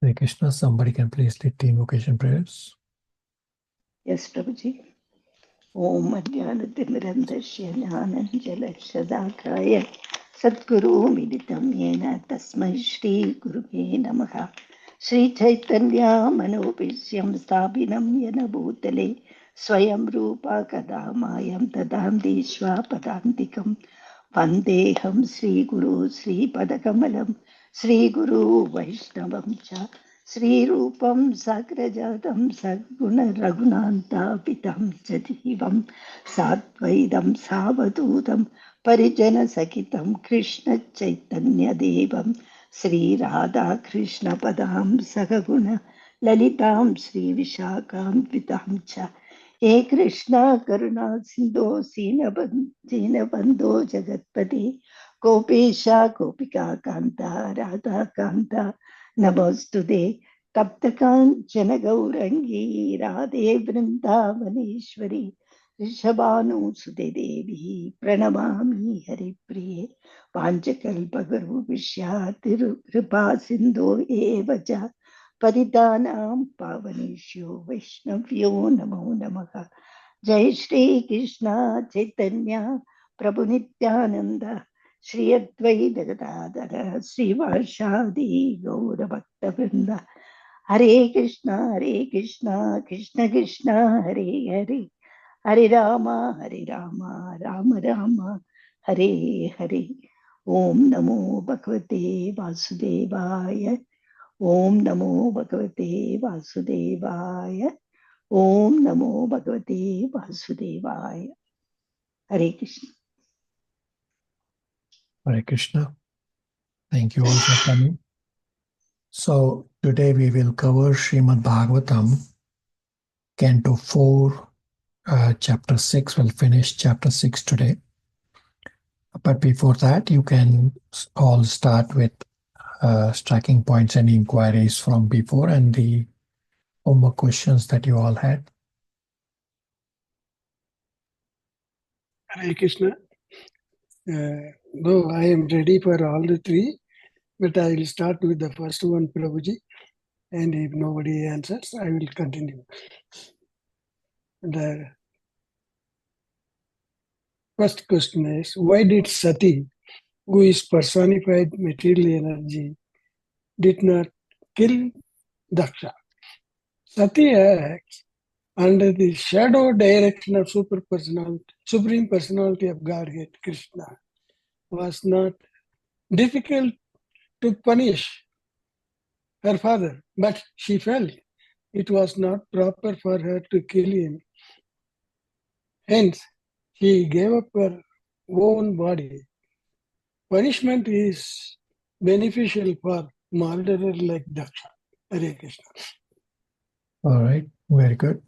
Hare Krishna, somebody can please lead the invocation prayers. Yes, Prabhuji. Om Adhyanatimrandasya Jnananjalakshadakaya Satguru Militam Yena Tasmai Shri Guruve Namaha Shri Chaitanya Manopeshyam Sthabinam Yena Bhutale Swayam Rupa Kadamayam Tadandi Swapadantikam Vandeham Sri Guru Sri Padakamalam Sri Guru Vaishnavam Cha Sri Rupam Sagrajatam Saguna Raghunanta Pitam Jativam Sattvaidam Savadutam Parijana Sakitam Krishna Chaitanya Devam Sri Radha Krishna Padam Sagaguna Lalitam Sri Vishakam Vitam Cha He Krishna Karuna Sindho Dinabandho Jagatpati Gopesha Gopika Kanta Radha Kanta Namastude Taptakan Janagaurangi Radhe Vrindavaneshwari Rishabhanu Sude Devi Pranamami Haripriye Panchakalpagaru Vishyatiru Kripa Sindho Evaja Paridanam Pavaneshu Vaishnavyo Namo Namaha Jai Shri Krishna Chaitanya Prabhu Nityananda Shri Advaita Gadadhara Sri Varshadi Gaura Bhakta Vrinda Hare Krishna Krishna Krishna Hare Hare Hare Rama Rama Rama Hare Hare Om Namo Bhagavate Vasudevaya Om Namo Bhagavate Vasudevaya Om Namo Bhagavate Vasudevaya Hare Krishna. Hare Krishna. Thank you all for coming. So today we will cover Srimad Bhagavatam, Canto 4, Chapter 6. We'll finish Chapter 6 today. But before that, you can all start with striking points and inquiries from before and the homework questions that you all had. Hare Krishna. No, I am ready for all the three, but I will start with the first one, Prabhuji. And if nobody answers, I will continue. The first question is, why did Sati, who is personified material energy, did not kill Daksha? Sati acts under the shadow direction of Supreme Personality of Godhead, Krishna. Was not difficult to punish her father, but she felt it was not proper for her to kill him. Hence, she gave up her own body. Punishment is beneficial for murderer like Daksha. Hare Krishna. All right, very good.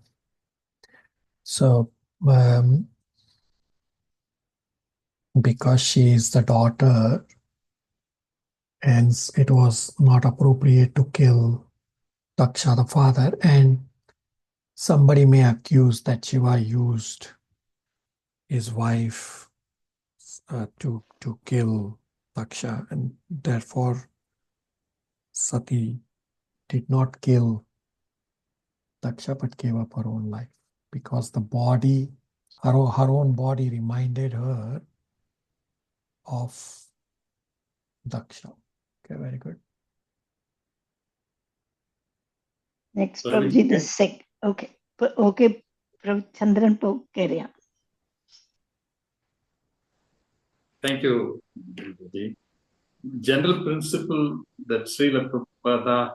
So, because she is the daughter, and it was not appropriate to kill Daksha, the father, and somebody may accuse that Shiva used his wife to kill Daksha, and therefore Sati did not kill Daksha but gave up her own life because the body, her own body reminded her of Daksha. Okay, very good. Next, Prabhuji, the sec. Okay, okay, Chandran Pokeria. Thank you, Prabhuji. General principle that Srila Prabhupada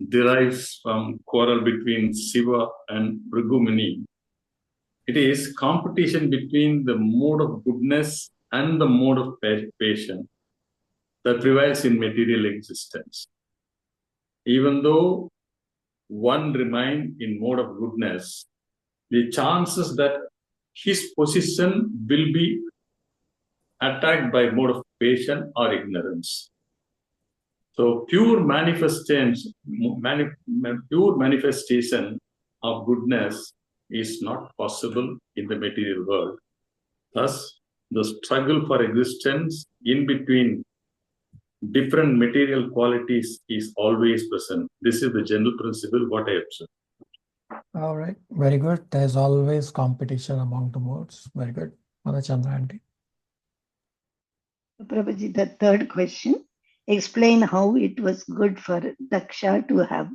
derives from quarrel between Siva and Bhrigumuni. It is competition between the mode of goodness and the mode of passion that prevails in material existence. Even though one remains in mode of goodness, the chances that his position will be attacked by mode of passion or ignorance. So pure manifestation of goodness is not possible in the material world. Thus, the struggle for existence in between different material qualities is always present. This is the general principle what I observe. All right, very good. There's always competition among the modes. Very good. Mother Chandra Aunty. Prabhuji, the third question. Explain how it was good for Daksha to have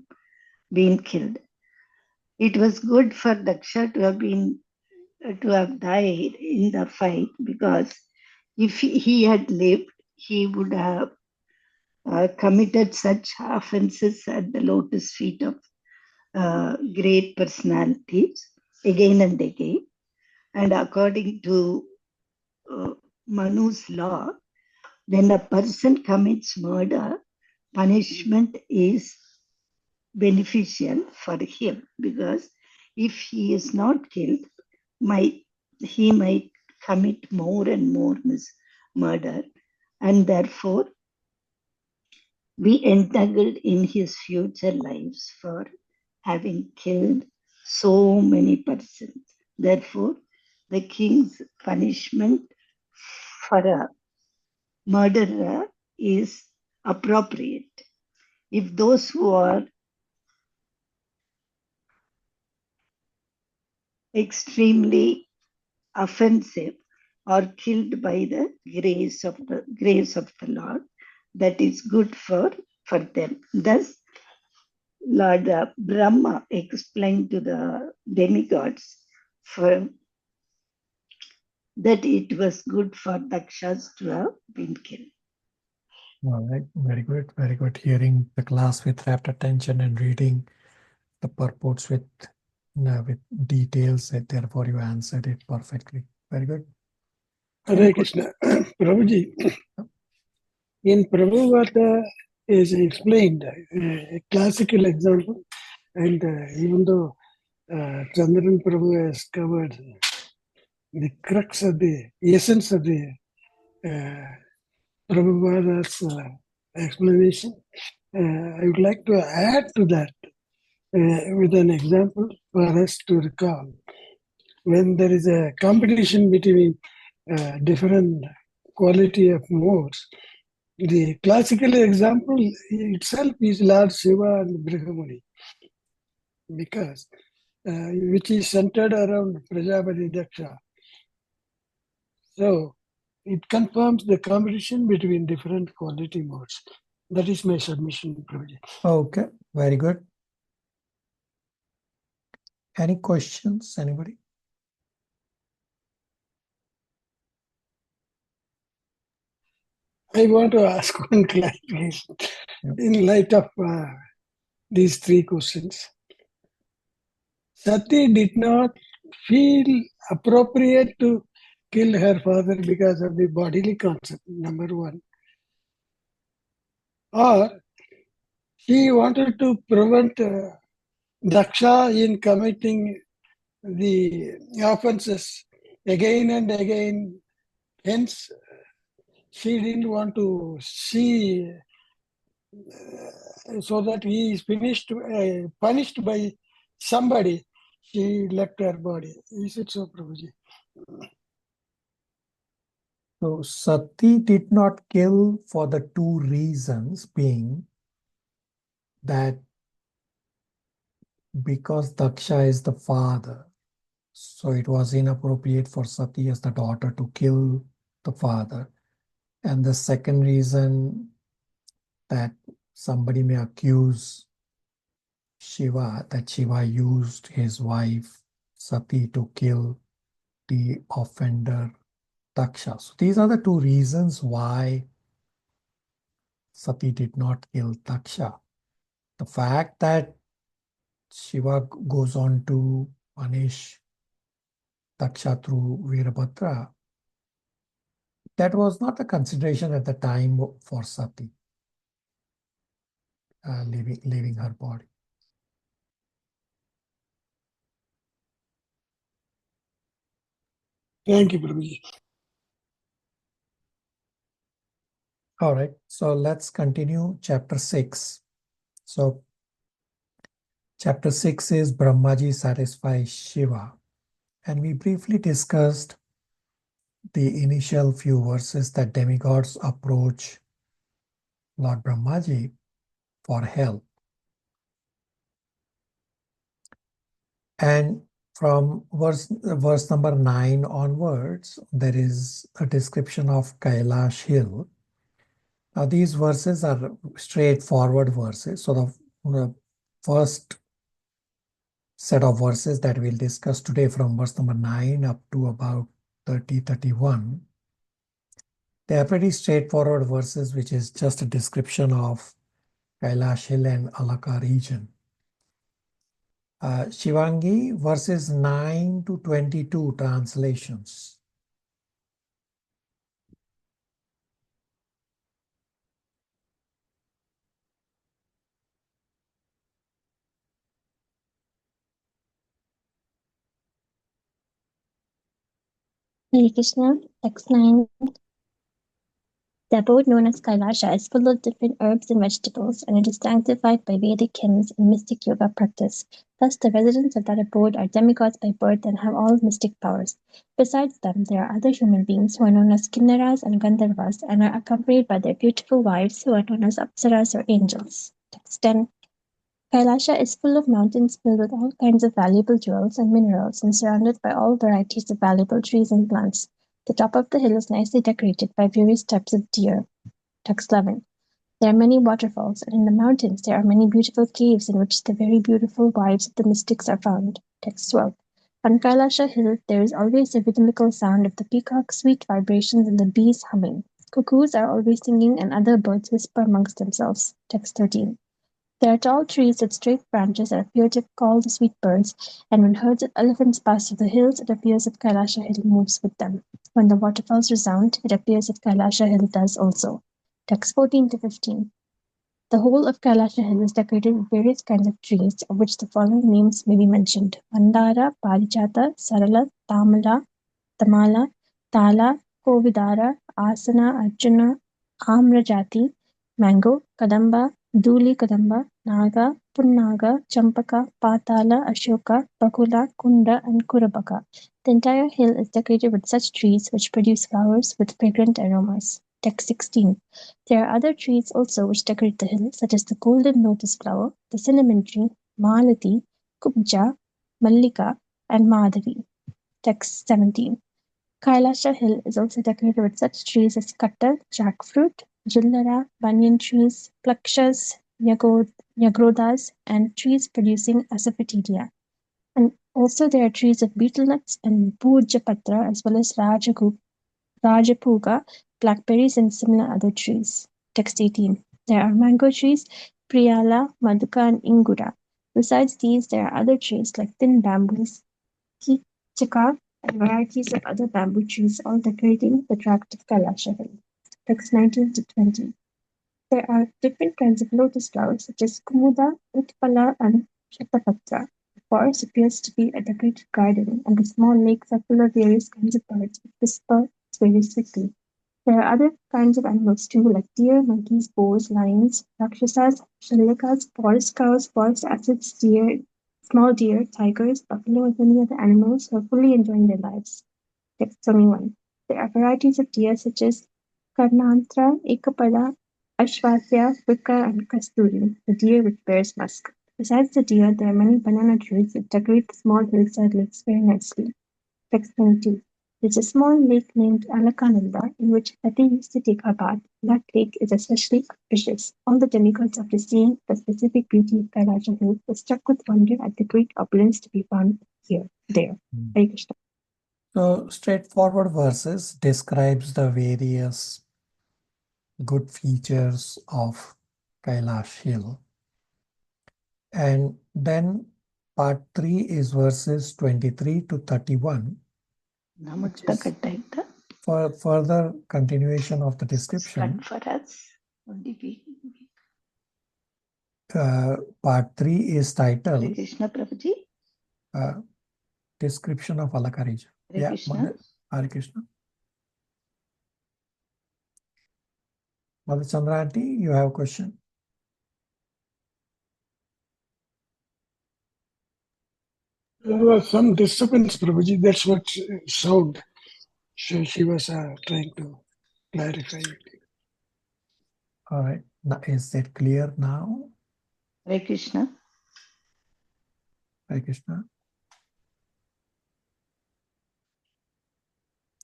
been killed. It was good for Daksha to have died in the fight, because if he had lived, he would have committed such offenses at the lotus feet of great personalities again and again. And according to Manu's law, when a person commits murder, punishment is beneficial for him, because if he is not killed, he might commit more and more murder, and therefore be entangled in his future lives for having killed so many persons. Therefore, the king's punishment for a murderer is appropriate. If those who are extremely offensive are killed by the grace of the Lord, that is good for them. Thus, Lord Brahma explained to the demigods that it was good for Dakshas to have been killed. All right, very good. Very good. Hearing the class with rapt attention and reading the purports with details, and therefore you answered it perfectly. Very good. Hare Krishna. Prabhuji, in Prabhupada is explained a classical example, and even though Chandran Prabhu has covered the crux of the essence of the Prabhupada's explanation, I would like to add to that with an example for us to recall. When there is a competition between different quality of modes, the classical example itself is Lord Siva and Brihamuni, because which is centered around Prajapati Daksha. So it confirms the competition between different quality modes. That is my submission, Prabhuji. Okay, very good. Any questions, anybody? I want to ask one clarification in light of these three questions. Sati did not feel appropriate to kill her father because of the bodily concept, number one. Or she wanted to prevent Daksha in committing the offenses again and again. Hence, she didn't want to see so that he is punished by somebody. She left her body. Is it so, Prabhuji? So Sati did not kill for the two reasons, being that because Daksha is the father, so it was inappropriate for Sati as the daughter to kill the father. And the second reason, that somebody may accuse Shiva, that Shiva used his wife Sati to kill the offender Daksha. So these are the two reasons why Sati did not kill Daksha. The fact that Shiva goes on to punish Daksha through Virabhadra, that was not a consideration at the time for Sati leaving her body. Thank you, Prabhuji. All right, so let's continue chapter 6. So chapter 6 is Brahmaji satisfies Shiva. And we briefly discussed the initial few verses that demigods approach Lord Brahmaji for help. And from verse number 9 onwards, there is a description of Kailash Hill. Now, these verses are straightforward verses. So the first set of verses that we'll discuss today, from verse number 9 up to about 31, they are pretty straightforward verses, which is just a description of Kailash Hill and Alaka region. Shivangi, verses 9 to 22 translations. Hare Krishna, text 9. The abode known as Kailasha is full of different herbs and vegetables, and it is sanctified by Vedic hymns and mystic yoga practice. Thus, the residents of that abode are demigods by birth and have all mystic powers. Besides them, there are other human beings who are known as Kinnaras and Gandharvas and are accompanied by their beautiful wives who are known as Apsaras or angels. Text 10. Kailasha is full of mountains filled with all kinds of valuable jewels and minerals and surrounded by all varieties of valuable trees and plants. The top of the hill is nicely decorated by various types of deer. Text 11. There are many waterfalls, and in the mountains there are many beautiful caves in which the very beautiful wives of the mystics are found. Text 12. On Kailasha Hill there is always a rhythmical sound of the peacock's sweet vibrations and the bees humming. Cuckoos are always singing and other birds whisper amongst themselves. Text 13. There are tall trees with straight branches that appear to call the sweet birds, and when herds of elephants pass through the hills, it appears that Kailasha Hill moves with them. When the waterfalls resound, it appears that Kailasha Hill does also. Text 14 to 15. The whole of Kailasha Hill is decorated with various kinds of trees, of which the following names may be mentioned: Mandara, Parijata, Sarala, Tamala, Tala, Kovidara, Asana, Arjuna, Amrajati, Mango, Kadamba, Duli Kadamba, Naga, Punnaga, Champaka, Patala, Ashoka, Bakula, Kunda, and Kurabaka. The entire hill is decorated with such trees which produce flowers with fragrant aromas. Text 16. There are other trees also which decorate the hill, such as the golden lotus flower, the cinnamon tree, Malati, Kubja, Mallika, and Madhavi. Text 17. Kailasha Hill is also decorated with such trees as Kattal, jackfruit, Jullara, banyan trees, Plakshas, Nyagrodas, and trees producing asafoetida. And also there are trees of betel nuts and Bhujapatra, as well as Rajapuga, blackberries, and similar other trees. Text 18. There are mango trees, Priyala, Madhuka, and Ingura. Besides these, there are other trees like thin bamboos, Chika, and varieties of other bamboo trees, all decorating the tract of Kailasha Hill. Text 19 to 20. There are different kinds of lotus flowers, such as Kumuda, Utpala, and Shatapatra. The forest appears to be a decorated garden, and the small lakes are full of various kinds of birds which whisper very sweetly. There are other kinds of animals too, like deer, monkeys, boars, lions, rakshasas, shalikas, forest cows, forest asses, small deer, tigers, buffalo, and many other animals who are fully enjoying their lives. Text 21. There are varieties of deer such as Karnantra, Ekapada, Ashwatya, Vikra, and Kasturi, the deer which bears musk. Besides the deer, there are many banana trees that decorate the small hillside lakes very nicely. Text 22. There's a small lake named Alakananda in which Sati used to take her bath. That lake is especially auspicious. All the demigods, after seeing the specific beauty of Kailasha Hill, were struck with wonder at the great opulence to be found there. Hare Krishna. So straightforward verses describes the various good features of Kailash Hill. And then part 3 is verses 23 to 31. For further continuation of the description, for us. part 3 is titled Krishna Prabhuji. Description of Alaka region. Hare Krishna. Hare Krishna. Mother Chandranti, you have a question? There was some disturbance, Prabhuji. That's what sound. So she was trying to clarify it. All right. Is it clear now? Hare Krishna. Hare Krishna.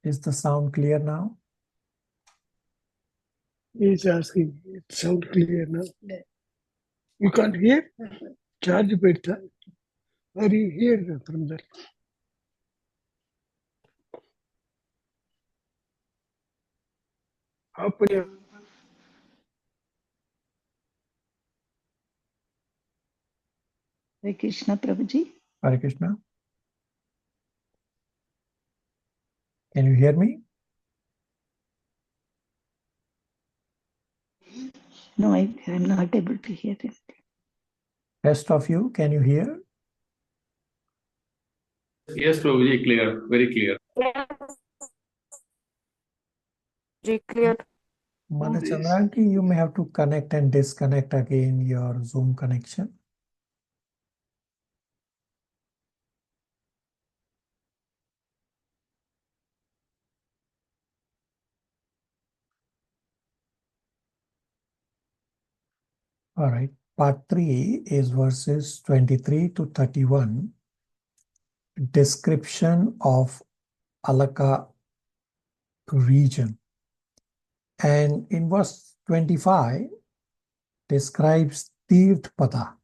Is the sound clear now? He's asking, it sounds clear now. You can't hear? Charge better. Or you hear from that? Open your Hare Krishna, Prabhuji. Hare Krishna. Can you hear me? No, I'm not able to hear it. Rest of you, can you hear? Yes, Prabhuji, clear, very clear. Clear. Mother Chandranki, you may have to connect and disconnect again your Zoom connection. All right. Part 3 is verses 23 to 31. Description of Alaka region. And in verse 25, describes Tirthpada,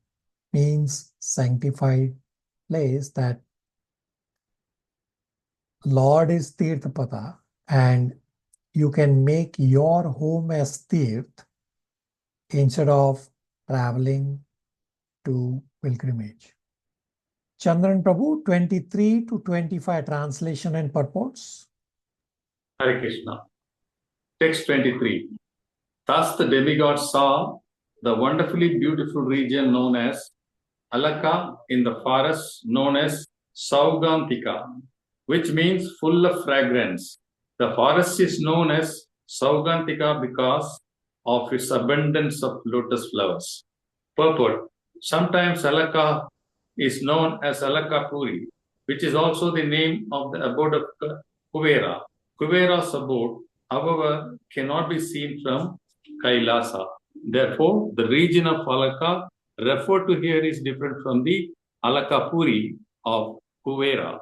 means sanctified place, that Lord is Tirthpada, and you can make your home as Tirth instead of traveling to pilgrimage. Chandran Prabhu, 23 to 25, translation and purports. Hare Krishna. Text 23. Thus the demigod saw the wonderfully beautiful region known as Alaka in the forest known as Saugantika, which means full of fragrance. The forest is known as Saugantika because of its abundance of lotus flowers. Purport. Sometimes Alaka is known as Alakapuri, which is also the name of the abode of Kuvera. Kuvera's abode, however, cannot be seen from Kailasa. Therefore, the region of Alaka referred to here is different from the Alakapuri of Kuvera.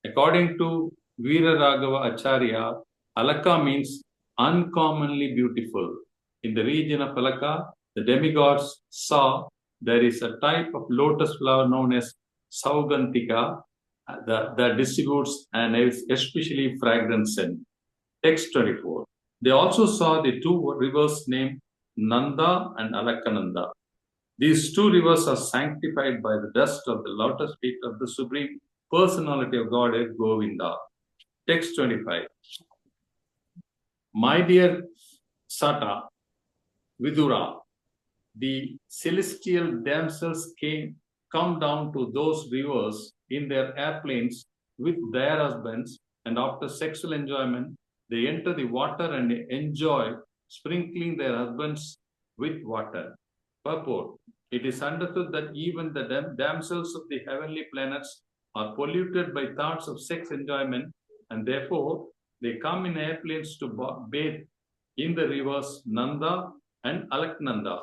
According to Veera Raghava Acharya, Alaka means uncommonly beautiful. In the region of Alaka, the demigods saw there is a type of lotus flower known as Saugantika that distributes and is especially fragrant scent. Text 24. They also saw the two rivers named Nanda and Alakananda. These two rivers are sanctified by the dust of the lotus feet of the Supreme Personality of Godhead, Govinda. Text 25. My dear Sata, Vidura, the celestial damsels come down to those rivers in their airplanes with their husbands, and after sexual enjoyment, they enter the water and enjoy sprinkling their husbands with water. Purport. It is understood that even the damsels of the heavenly planets are polluted by thoughts of sex enjoyment, and therefore they come in airplanes to bathe in the rivers Nanda and Alaknanda.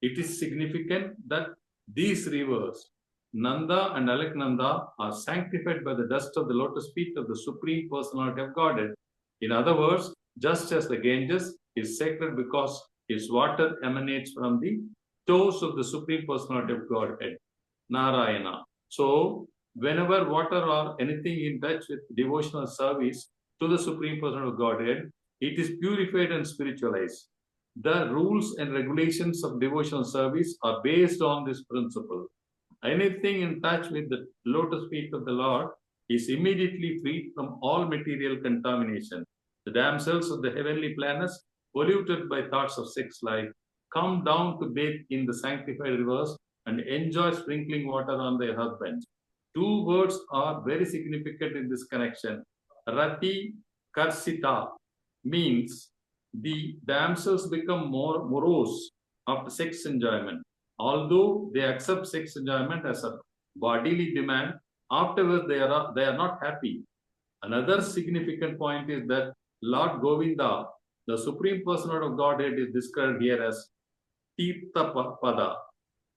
It is significant that these rivers, Nanda and Alaknanda, are sanctified by the dust of the lotus feet of the Supreme Personality of Godhead. In other words, just as the Ganges is sacred because its water emanates from the toes of the Supreme Personality of Godhead, Narayana. So, whenever water or anything in touch with devotional service to the Supreme Personality of Godhead, it is purified and spiritualized. The rules and regulations of devotional service are based on this principle. Anything in touch with the lotus feet of the Lord is immediately freed from all material contamination. The damsels of the heavenly planets, polluted by thoughts of sex life, come down to bathe in the sanctified rivers and enjoy sprinkling water on their husbands. Two words are very significant in this connection. Rati Karsita means the damsels become more morose after sex enjoyment. Although they accept sex enjoyment as a bodily demand, afterwards they are not happy. Another significant point is that Lord Govinda, the Supreme Personality of Godhead, is described here as Tirtha Pada.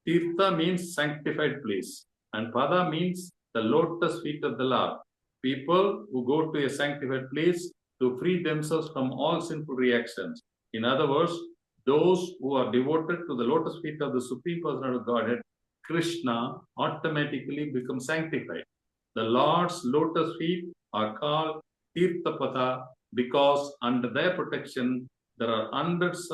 Tirtha means sanctified place, and Pada means the lotus feet of the Lord. People who go to a sanctified place to free themselves from all sinful reactions. In other words, those who are devoted to the lotus feet of the Supreme Personality of Godhead, Krishna, automatically become sanctified. The Lord's lotus feet are called Tirthapada because under their protection there are hundreds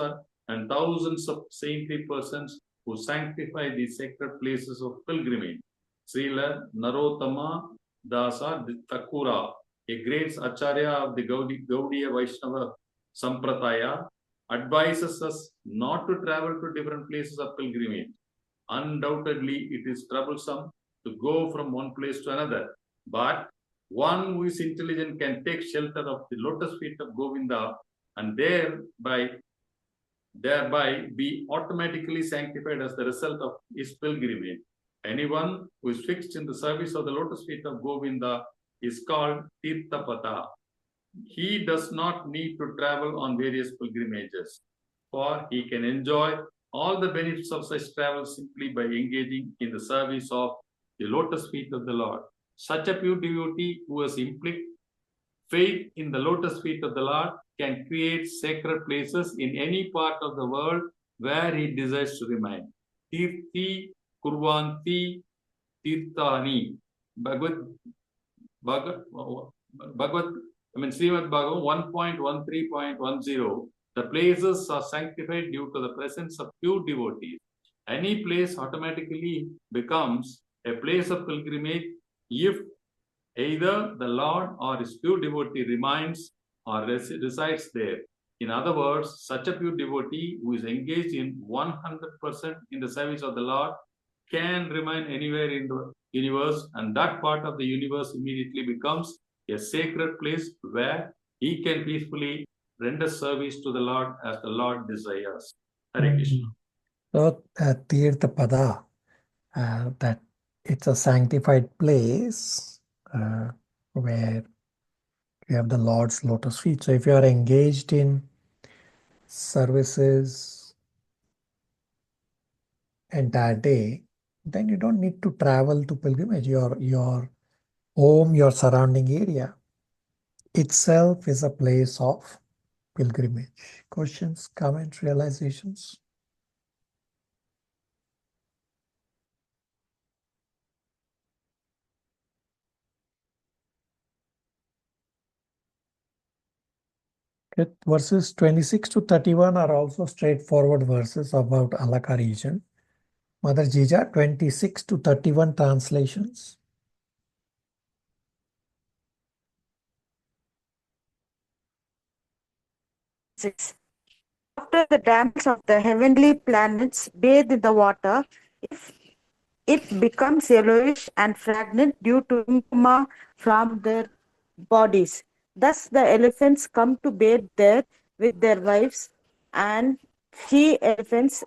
and thousands of saintly persons who sanctify these sacred places of pilgrimage. Srila Narottama Dasa Thakura, a great Acharya of the Gaudiya Vaishnava Sampradaya, advises us not to travel to different places of pilgrimage. Undoubtedly, it is troublesome to go from one place to another, but one who is intelligent can take shelter of the lotus feet of Govinda and thereby be automatically sanctified as the result of his pilgrimage. Anyone who is fixed in the service of the lotus feet of Govinda is called Tirthapata. He does not need to travel on various pilgrimages, for he can enjoy all the benefits of such travel simply by engaging in the service of the lotus feet of the Lord. Such a pure devotee who has implicit faith in the lotus feet of the Lord can create sacred places in any part of the world where he desires to remain. Tirthi Kurvanti Tirthani. Srimad Bhagavatam 1.13.10. The places are sanctified due to the presence of pure devotees. Any place automatically becomes a place of pilgrimage if either the Lord or his pure devotee remains or resides there. In other words, such a pure devotee who is engaged in 100% in the service of the Lord can remain anywhere in the universe, and that part of the universe immediately becomes a sacred place where he can peacefully render service to the Lord as the Lord desires. Hare Krishna. So, Tirthapada, that it's a sanctified place where you have the Lord's lotus feet. So if you are engaged in services entire day, then you don't need to travel to pilgrimage. Your home, your surrounding area itself is a place of pilgrimage. Questions, comments, realizations? Okay. Verses 26 to 31 are also straightforward verses about Alaka region. Mother Jija, 26 to 31 translations. After the damsels of the heavenly planets bathe in the water, if it becomes yellowish and fragrant due to impuma from their bodies. Thus the elephants come to bathe there with their wives and he elephants,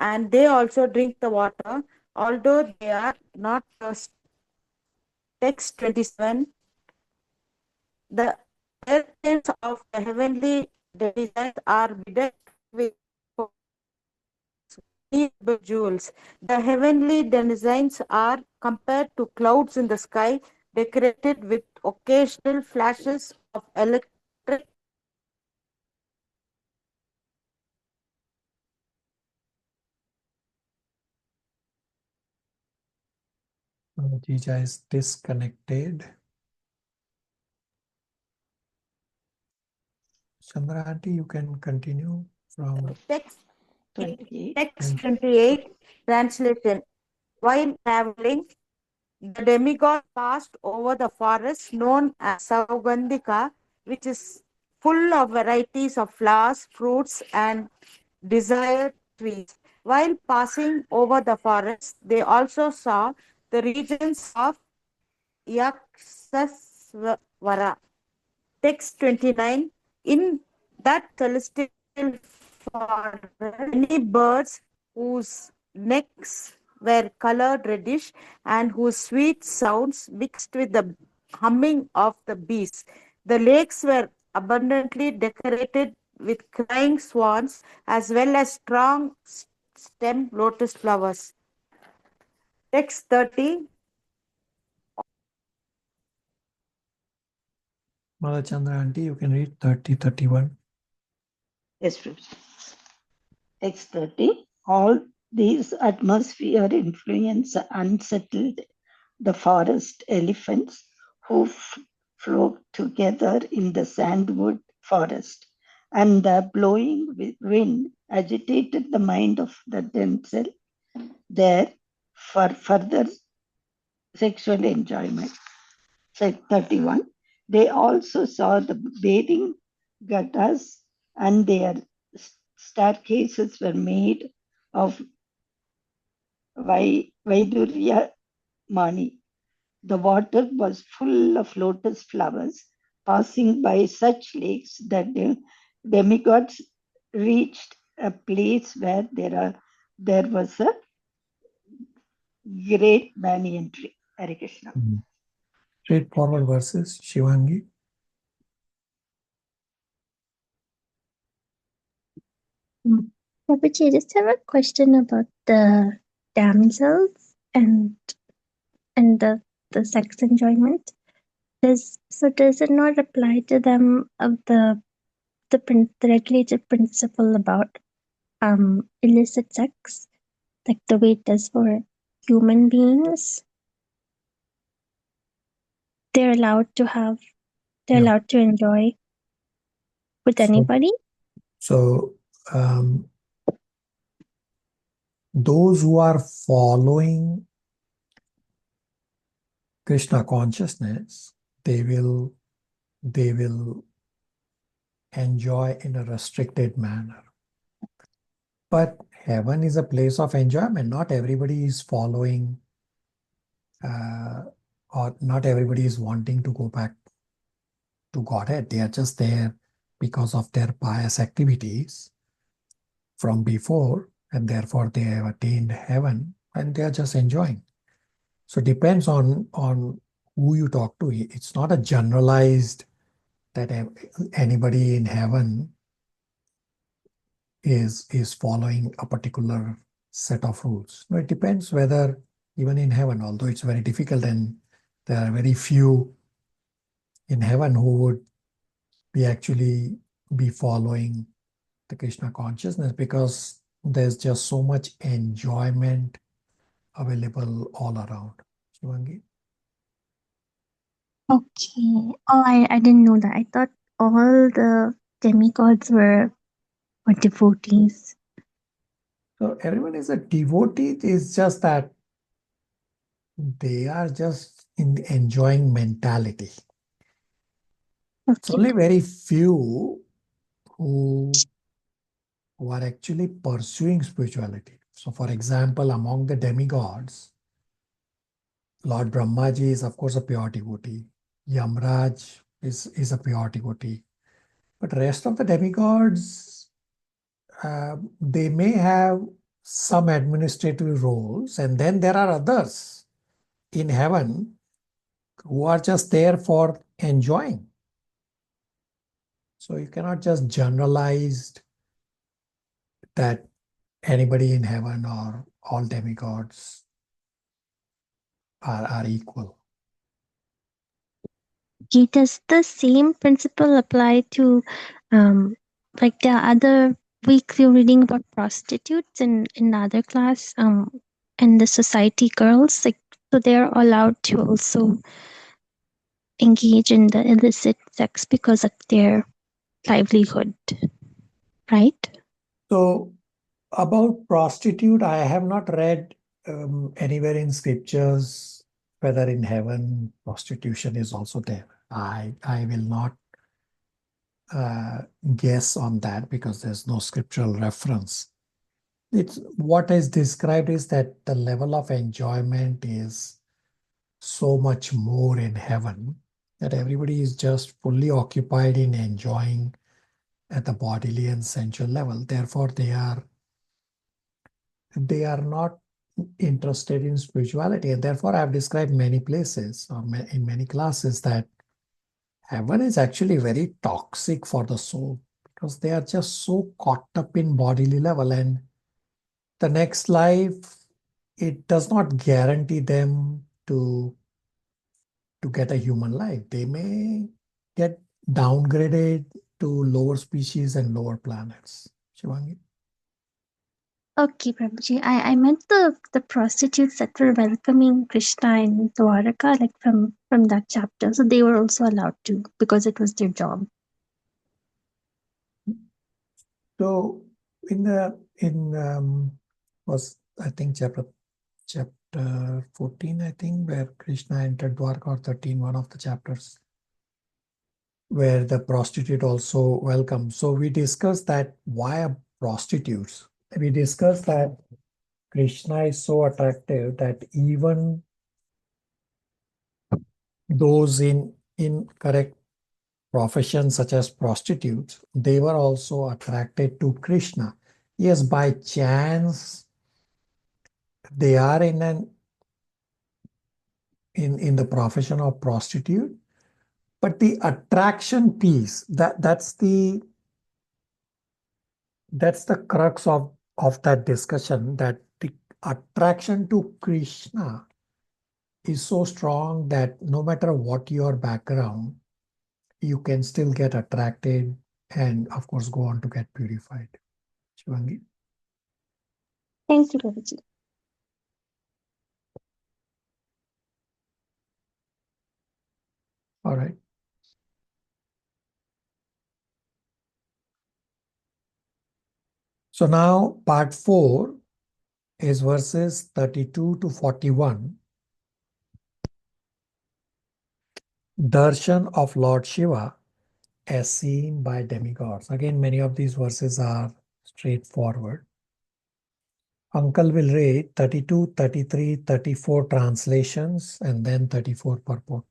and they also drink the water, although they are not thirsty. Text 27. The airplanes of the heavenly designs are bedecked with jewels. The heavenly designs are compared to clouds in the sky, decorated with occasional flashes of electric. Jija is disconnected. Chandra Aunty, you can continue from Text 28. Text 28 translation. While traveling, the demigod passed over the forest known as Saugandhika, which is full of varieties of flowers, fruits, and desired trees. While passing over the forest, they also saw the regions of Yaksasvara. Text 29. In that celestial forest, many birds whose necks were colored reddish and whose sweet sounds mixed with the humming of the bees. The lakes were abundantly decorated with crying swans as well as strong stem lotus flowers. Text 30. Mother Chandra Aunty, you can read 30, 31. Yes, Prabhuji. Text 30. All these atmosphere influence unsettled the forest elephants who flock together in the sandwood forest, and the blowing wind agitated the mind of the damsel there for further sexual enjoyment. 31. They also saw the bathing ghattas, and their staircases were made of Vaidurya mani. The water was full of lotus flowers. Passing by such lakes, the demigods reached a place where there was a great banyan tree. Hare Krishna. Straightforward verses, Shivangi. Babaji, I just have a question about the damsels and the sex enjoyment. Does it not apply to them of the regulated principle about illicit sex, like the way it does for human beings? They're allowed to enjoy with anybody. So those who are following Krishna consciousness, they will enjoy in a restricted manner. But heaven is a place of enjoyment. Not everybody is following or not everybody is wanting to go back to Godhead. They are just there because of their pious activities from before, and therefore they have attained heaven and they are just enjoying. So it depends on who you talk to. It's not a generalized that anybody in heaven is following a particular set of rules. No, it depends whether even in heaven, although it's very difficult and there are very few in heaven who would actually be following the Krishna consciousness, because there's just so much enjoyment available all around. Shivangi? Okay. Oh, I didn't know that. I thought all the demigods were devotees. So everyone is a devotee. It's just that they are just in the enjoying mentality. It's Okay. only very few who are actually pursuing spirituality. So for example, among the demigods, Lord Brahmaji is of course a pure devotee. Yamraj is a pure devotee. But rest of the demigods, they may have some administrative roles, and then there are others in heaven who are just there for enjoying. So you cannot just generalize that anybody in heaven or all demigods are equal. Does the same principle apply to like the other week we were reading about prostitutes in the other class and the society girls, like, so they're allowed to also engage in the illicit sex because of their livelihood, right? So about prostitute, I have not read anywhere in scriptures whether in heaven prostitution is also there. I will not guess on that because there's no scriptural reference. It's what is described is that the level of enjoyment is so much more in heaven that everybody is just fully occupied in enjoying at the bodily and sensual level. Therefore, they are not interested in spirituality. And therefore, I've described many places or in many classes that heaven is actually very toxic for the soul because they are just so caught up in bodily level. And the next life, it does not guarantee them to get a human life. They may get downgraded to lower species and lower planets. Shivangi? Okay, Prabhuji. I meant the prostitutes that were welcoming Krishna in Dwaraka, like from that chapter. So they were also allowed to because it was their job. So was I think chapter 14, I think, where Krishna entered Dwarka, or 13, one of the chapters, where the prostitute also welcomes. So we discussed that why are prostitutes? We discussed that Krishna is so attractive that even those in correct professions such as prostitutes, they were also attracted to Krishna. Yes, by chance they are in the profession of prostitute, but the attraction piece, that's the crux of that discussion, that the attraction to Krishna is so strong that no matter what your background, you can still get attracted and, of course, go on to get purified. Shivangi? Thank you, Prabhuji. All right. So now part 4 is verses 32 to 41. Darshan of Lord Shiva as seen by demigods. Again, many of these verses are straightforward. Uncle will read 32, 33, 34 translations and then 34 purport.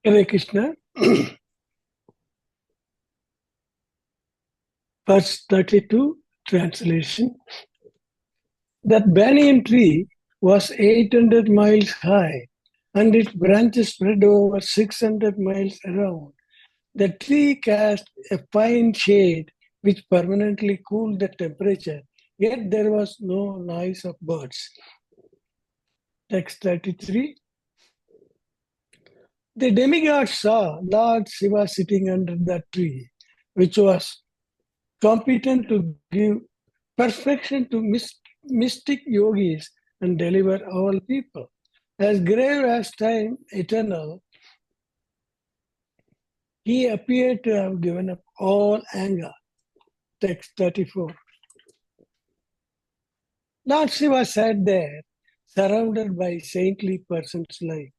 Hare Krishna. Verse 32 translation. That banyan tree was 800 miles high and its branches spread over 600 miles around. The tree cast a fine shade which permanently cooled the temperature, yet there was no noise of birds. Text 33. The demigods saw Lord Siva sitting under that tree, which was competent to give perfection to mystic yogis and deliver all people. As grave as time eternal, he appeared to have given up all anger. Text 34. Lord Shiva sat there, surrounded by saintly persons like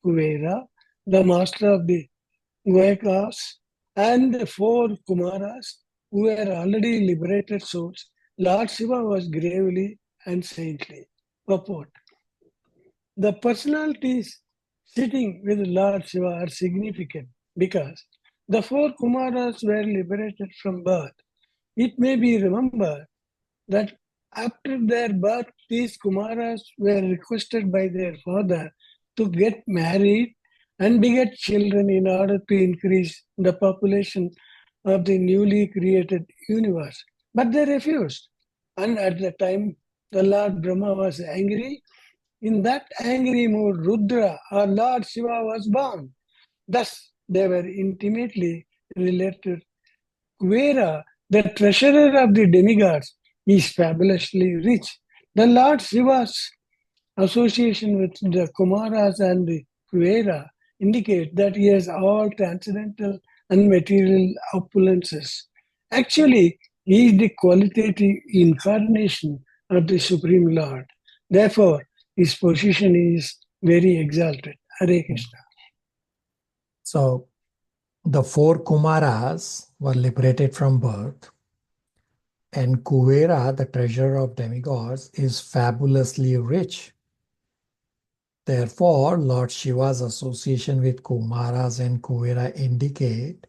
Kuvera, the master of the Goekas, and the 4 Kumaras, who were already liberated souls. Lord Shiva was gravely and saintly. Purport. The personalities sitting with Lord Shiva are significant because the 4 Kumaras were liberated from birth. It may be remembered that after their birth, these Kumaras were requested by their father to get married and beget children in order to increase the population of the newly created universe. But they refused. And at the time, the Lord Brahma was angry. In that angry mood, Rudra, or Lord Shiva, was born. Thus, they were intimately related. Kuvera, the treasurer of the demigods, is fabulously rich. The Lord Shiva's association with the Kumaras and the Kuvera indicate that he has all transcendental and material opulences. Actually, he is the qualitative incarnation of the Supreme Lord. Therefore, his position is very exalted. Hare Krishna. So the 4 Kumaras were liberated from birth, and Kuvera, the treasurer of demigods, is fabulously rich. Therefore, Lord Shiva's association with Kumaras and Kuvera indicate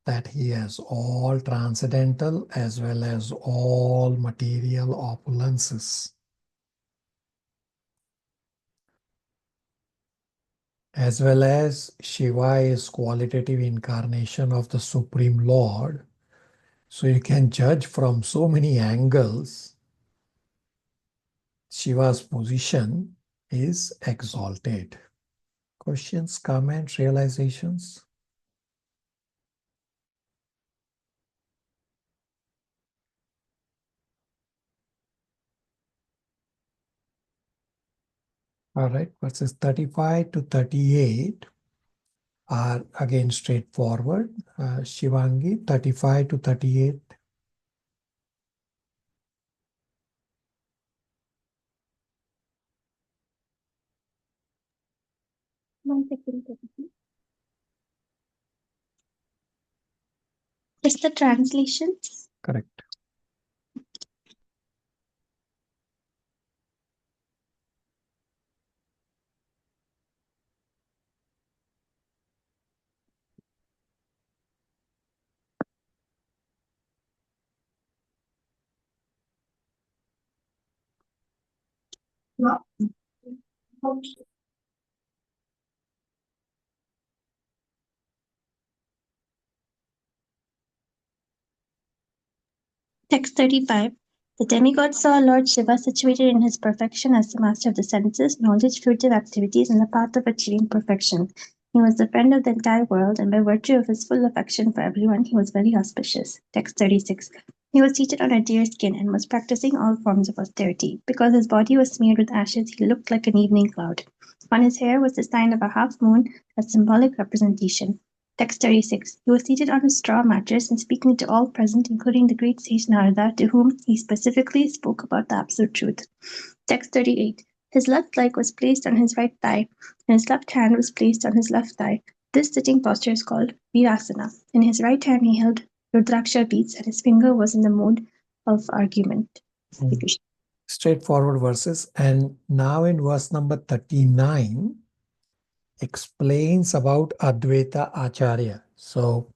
that he has all transcendental as well as all material opulences. as well as Shiva is qualitative incarnation of the Supreme Lord. So you can judge from so many angles. Shiva's position is exalted. Questions, comments, realizations? All right, verses 35 to 38 are again straightforward. Shivangi, 35 to 38. Just the translations. Correct. Text 35. The demigod saw Lord Shiva situated in his perfection as the master of the senses, knowledge, fruitive activities, and the path of achieving perfection. He was the friend of the entire world, and by virtue of his full affection for everyone, he was very auspicious. Text 36. He was seated on a deer skin and was practicing all forms of austerity. Because his body was smeared with ashes, he looked like an evening cloud. On his hair was the sign of a half moon, a symbolic representation. Text 36. He was seated on a straw mattress and speaking to all present, including the great sage Narada, to whom he specifically spoke about the absolute truth. Text 38. His left leg was placed on his right thigh, and his left hand was placed on his left thigh. This sitting posture is called Virasana. In his right hand he held Rudraksha beads, and his finger was in the mode of argument. Straightforward verses. And now in verse number 39, explains about Advaita Acharya. So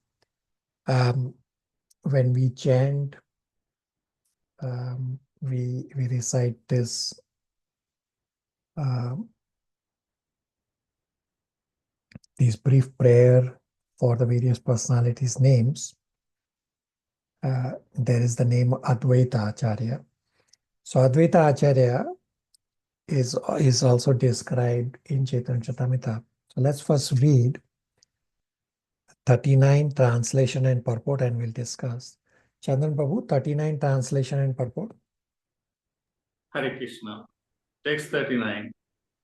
when we chant, we recite this brief prayer for the various personalities' names. There is the name Advaita Acharya. So Advaita Acharya is also described in Chaitanya Charitamrita. So let's first read 39 translation and purport, and we'll discuss. Chandran Prabhu, 39 translation and purport. Hare Krishna. Text 39.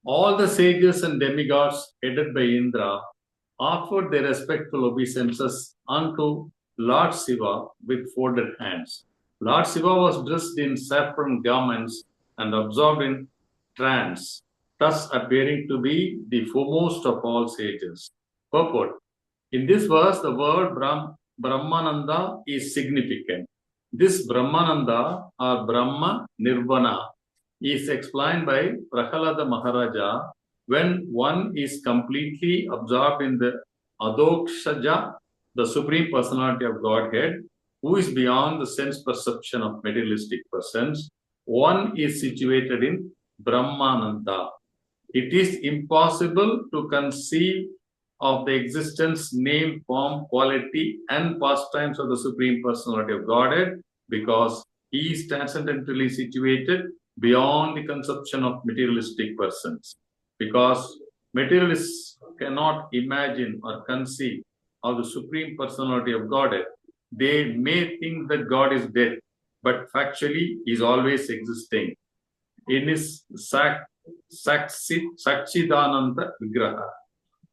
All the sages and demigods headed by Indra offered their respectful obeisances unto Lord Siva with folded hands. Lord Siva was dressed in saffron garments and absorbed in trance, thus appearing to be the foremost of all sages. Purport. In this verse, the word Brahmananda is significant. This Brahmananda or Brahma Nirvana is explained by Prahalada Maharaja when one is completely absorbed in the Adokshaja, the Supreme Personality of Godhead, who is beyond the sense perception of materialistic persons. One is situated in Brahmananda. It is impossible to conceive of the existence, name, form, quality, and pastimes of the Supreme Personality of Godhead because he is transcendently situated beyond the conception of materialistic persons. Because materialists cannot imagine or conceive of the Supreme Personality of Godhead. They may think that God is dead, but factually he is always existing. In his Sachidananda Vigraha,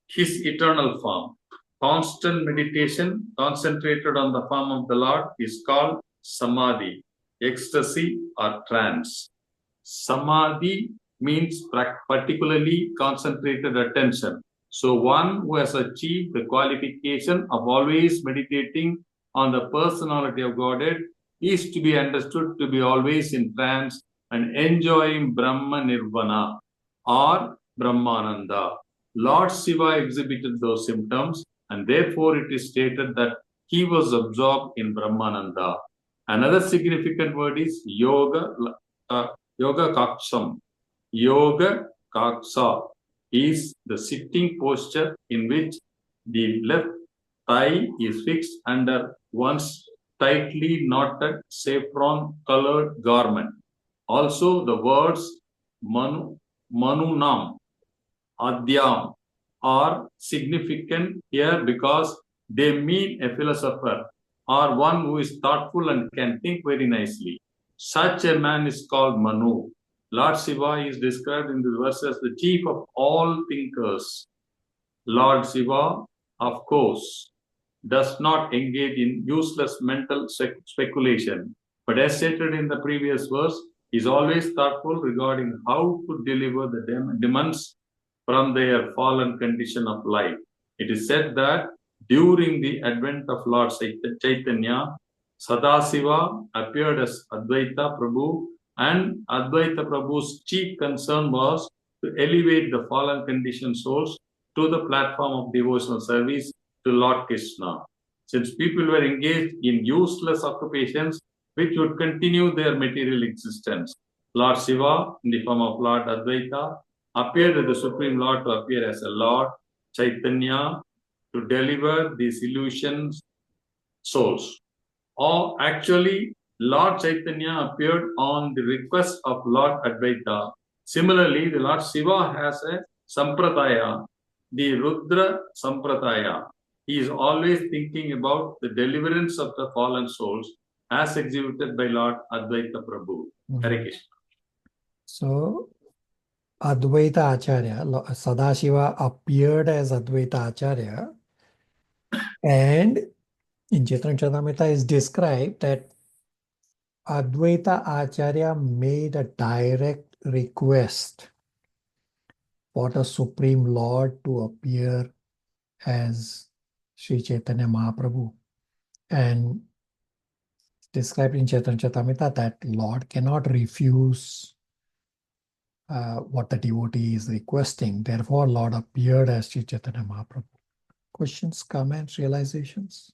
his eternal form. Constant meditation concentrated on the form of the Lord is called Samadhi, ecstasy or trance. Samadhi means particularly concentrated attention. So one who has achieved the qualification of always meditating on the personality of Godhead is to be understood to be always in trance and enjoying Brahma Nirvana or Brahmananda. Lord Shiva exhibited those symptoms, and therefore it is stated that he was absorbed in Brahmananda. Another significant word is Yoga Kaksham. Yoga Kaksa. is the sitting posture in which the left thigh is fixed under one's tightly knotted saffron-colored garment. Also, the words Manunam, Adyam are significant here because they mean a philosopher or one who is thoughtful and can think very nicely. Such a man is called Manu. Lord Siva is described in this verse as the chief of all thinkers. Lord Siva, of course, does not engage in useless mental speculation, but as stated in the previous verse, is always thoughtful regarding how to deliver the demons from their fallen condition of life. It is said that during the advent of Lord Chaitanya, Sadasiva appeared as Advaita Prabhu, and Advaita Prabhu's chief concern was to elevate the fallen conditioned souls to the platform of devotional service to Lord Krishna. Since people were engaged in useless occupations which would continue their material existence, Lord Siva, in the form of Lord Advaita, appeared as the Supreme Lord to appear as a Lord Chaitanya to deliver these illusions souls. Or actually, Lord Chaitanya appeared on the request of Lord Advaita. Similarly, the Lord Siva has a Sampradaya, the Rudra Sampradaya. He is always thinking about the deliverance of the fallen souls as exhibited by Lord Advaita Prabhu. Hare Krishna. So, Advaita Acharya, Sadashiva appeared as Advaita Acharya, and in Chaitanya Charitamrita is described that Advaita Acharya made a direct request for the Supreme Lord to appear as Sri Chaitanya Mahaprabhu. And described in Chaitanya Charitamrita that Lord cannot refuse what the devotee is requesting. Therefore, Lord appeared as Sri Chaitanya Mahaprabhu. Questions, comments, realizations?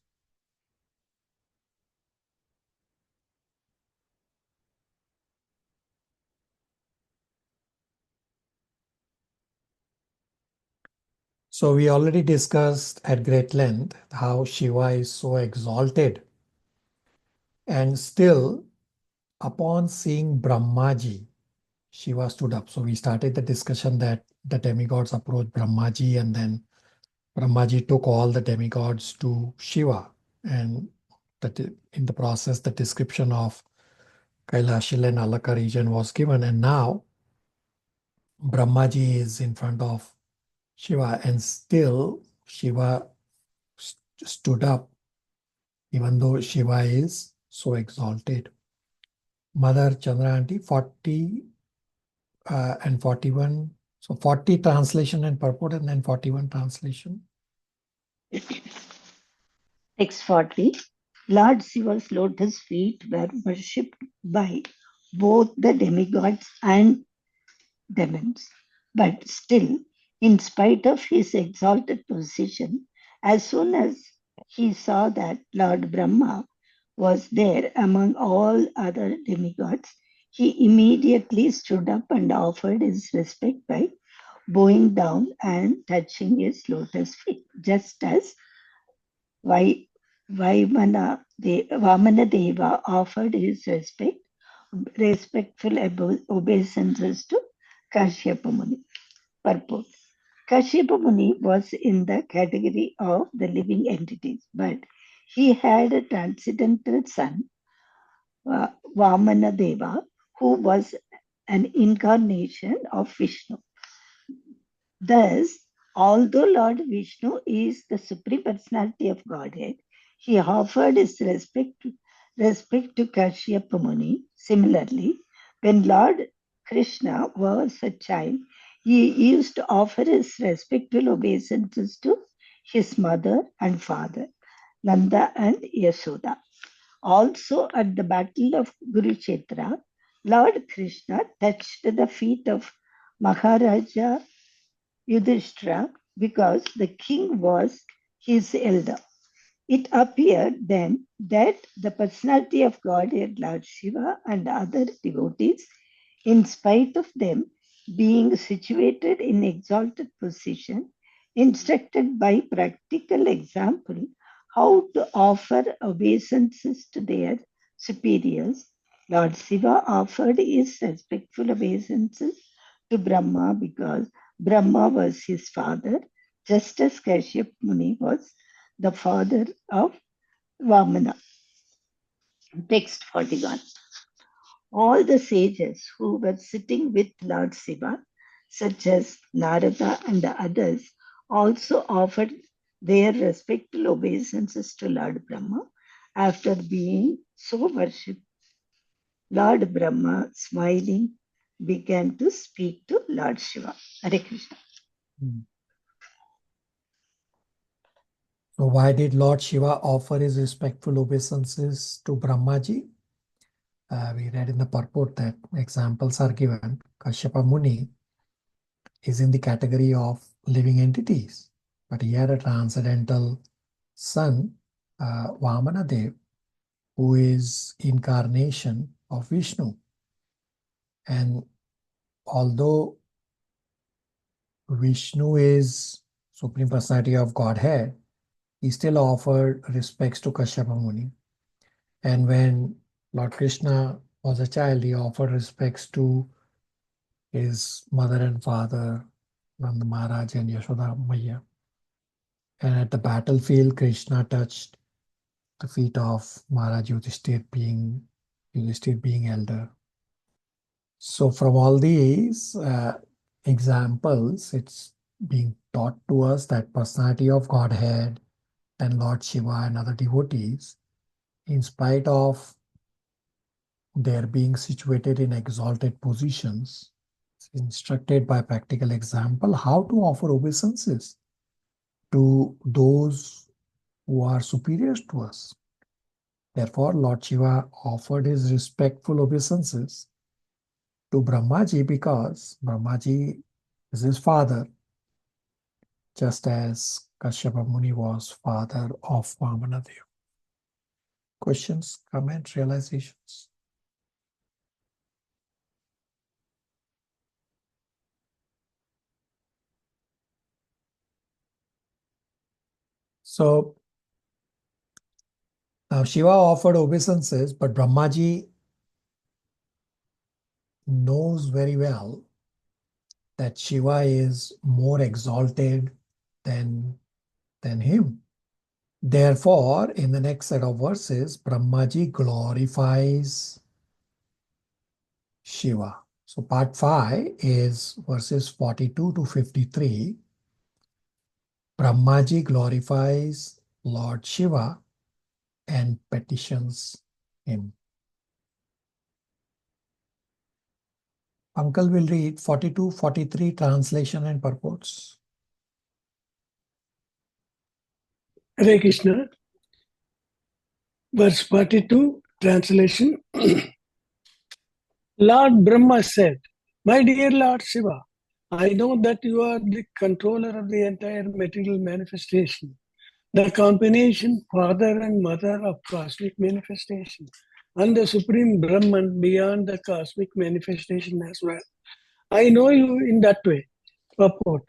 So we already discussed at great length how Shiva is so exalted, and still upon seeing Brahmaji, Shiva stood up. So we started the discussion that the demigods approached Brahmaji, and then Brahmaji took all the demigods to Shiva, and that in the process the description of Kailashila and Alaka region was given, and now Brahmaji is in front of Shiva, and still Shiva stood up, even though Shiva is so exalted. Mother Chandra Aunty, 40 and 41. So 40 translation and purport, and then 41 translation. Text 40. Lord Shiva's lotus feet were worshipped by both the demigods and demons. But still, in spite of his exalted position, as soon as he saw that Lord Brahma was there among all other demigods, he immediately stood up and offered his respect by bowing down and touching his lotus feet, just as Vamana Deva offered his respectful obeisances to Kashyapa Muni. Purport. Kashyapa Muni was in the category of the living entities, but he had a transcendental son, Vamana Deva, who was an incarnation of Vishnu. Thus, although Lord Vishnu is the Supreme Personality of Godhead, he offered his respect to Kashyapa Muni. Similarly, when Lord Krishna was a child, he used to offer his respectful obeisances to his mother and father, Nanda and Yashoda. Also, at the Battle of Kurukshetra, Lord Krishna touched the feet of Maharaja Yudhishthira because the king was his elder. It appeared then that the personality of Godhead, Lord Shiva, and other devotees, in spite of them being situated in exalted position, instructed by practical example how to offer obeisances to their superiors. Lord Siva offered his respectful obeisances to Brahma because Brahma was his father, just as Kashyap Muni was the father of Vamana. Text 41. All the sages who were sitting with Lord Siva, such as Narada and the others, also offered their respectful obeisances to Lord Brahma. After being so worshipped, Lord Brahma, smiling, began to speak to Lord Shiva. Hare Krishna. So why did Lord Shiva offer his respectful obeisances to Brahmaji? We read in the purport that examples are given. Kashyapa Muni is in the category of living entities, but he had a transcendental son, Vamana Dev, who is incarnation of Vishnu. And although Vishnu is Supreme Personality of Godhead, he still offered respects to Kashyapa Muni. And when Lord Krishna was a child, he offered respects to his mother and father, Nanda Maharaj and Yashoda Maya. And at the battlefield, Krishna touched the feet of Maharaj Yudhishthir being elder. So from all these examples, it's being taught to us that personality of Godhead and Lord Shiva and other devotees, in spite of their being situated in exalted positions, instructed by practical example how to offer obeisances to those who are superior to us. Therefore, Lord Shiva offered his respectful obeisances to Brahmaji because Brahmaji is his father, just as Kashyapa Muni was father of Vamana Dev. Questions, comments, realizations? So, now Shiva offered obeisances, but Brahmaji knows very well that Shiva is more exalted than him. Therefore, in the next set of verses, Brahmaji glorifies Shiva. So part 5 is verses 42 to 53. Brahmaji glorifies Lord Shiva and petitions him. Uncle will read 42, 43 translation and purports. Hare Krishna. Verse 42, translation. Lord Brahma said, "My dear Lord Shiva, I know that you are the controller of the entire material manifestation, the combination father and mother of cosmic manifestation, and the supreme Brahman beyond the cosmic manifestation as well. I know you in that way." Purport.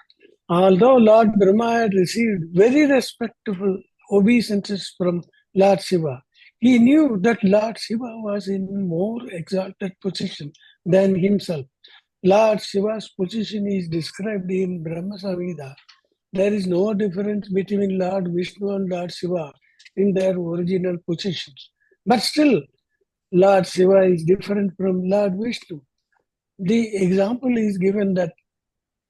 Although Lord Brahma had received very respectful obeisances from Lord Shiva, he knew that Lord Shiva was in more exalted position than himself. Lord Shiva's position is described in Brahma Samhita. There is no difference between Lord Vishnu and Lord Shiva in their original positions. But still, Lord Shiva is different from Lord Vishnu. The example is given that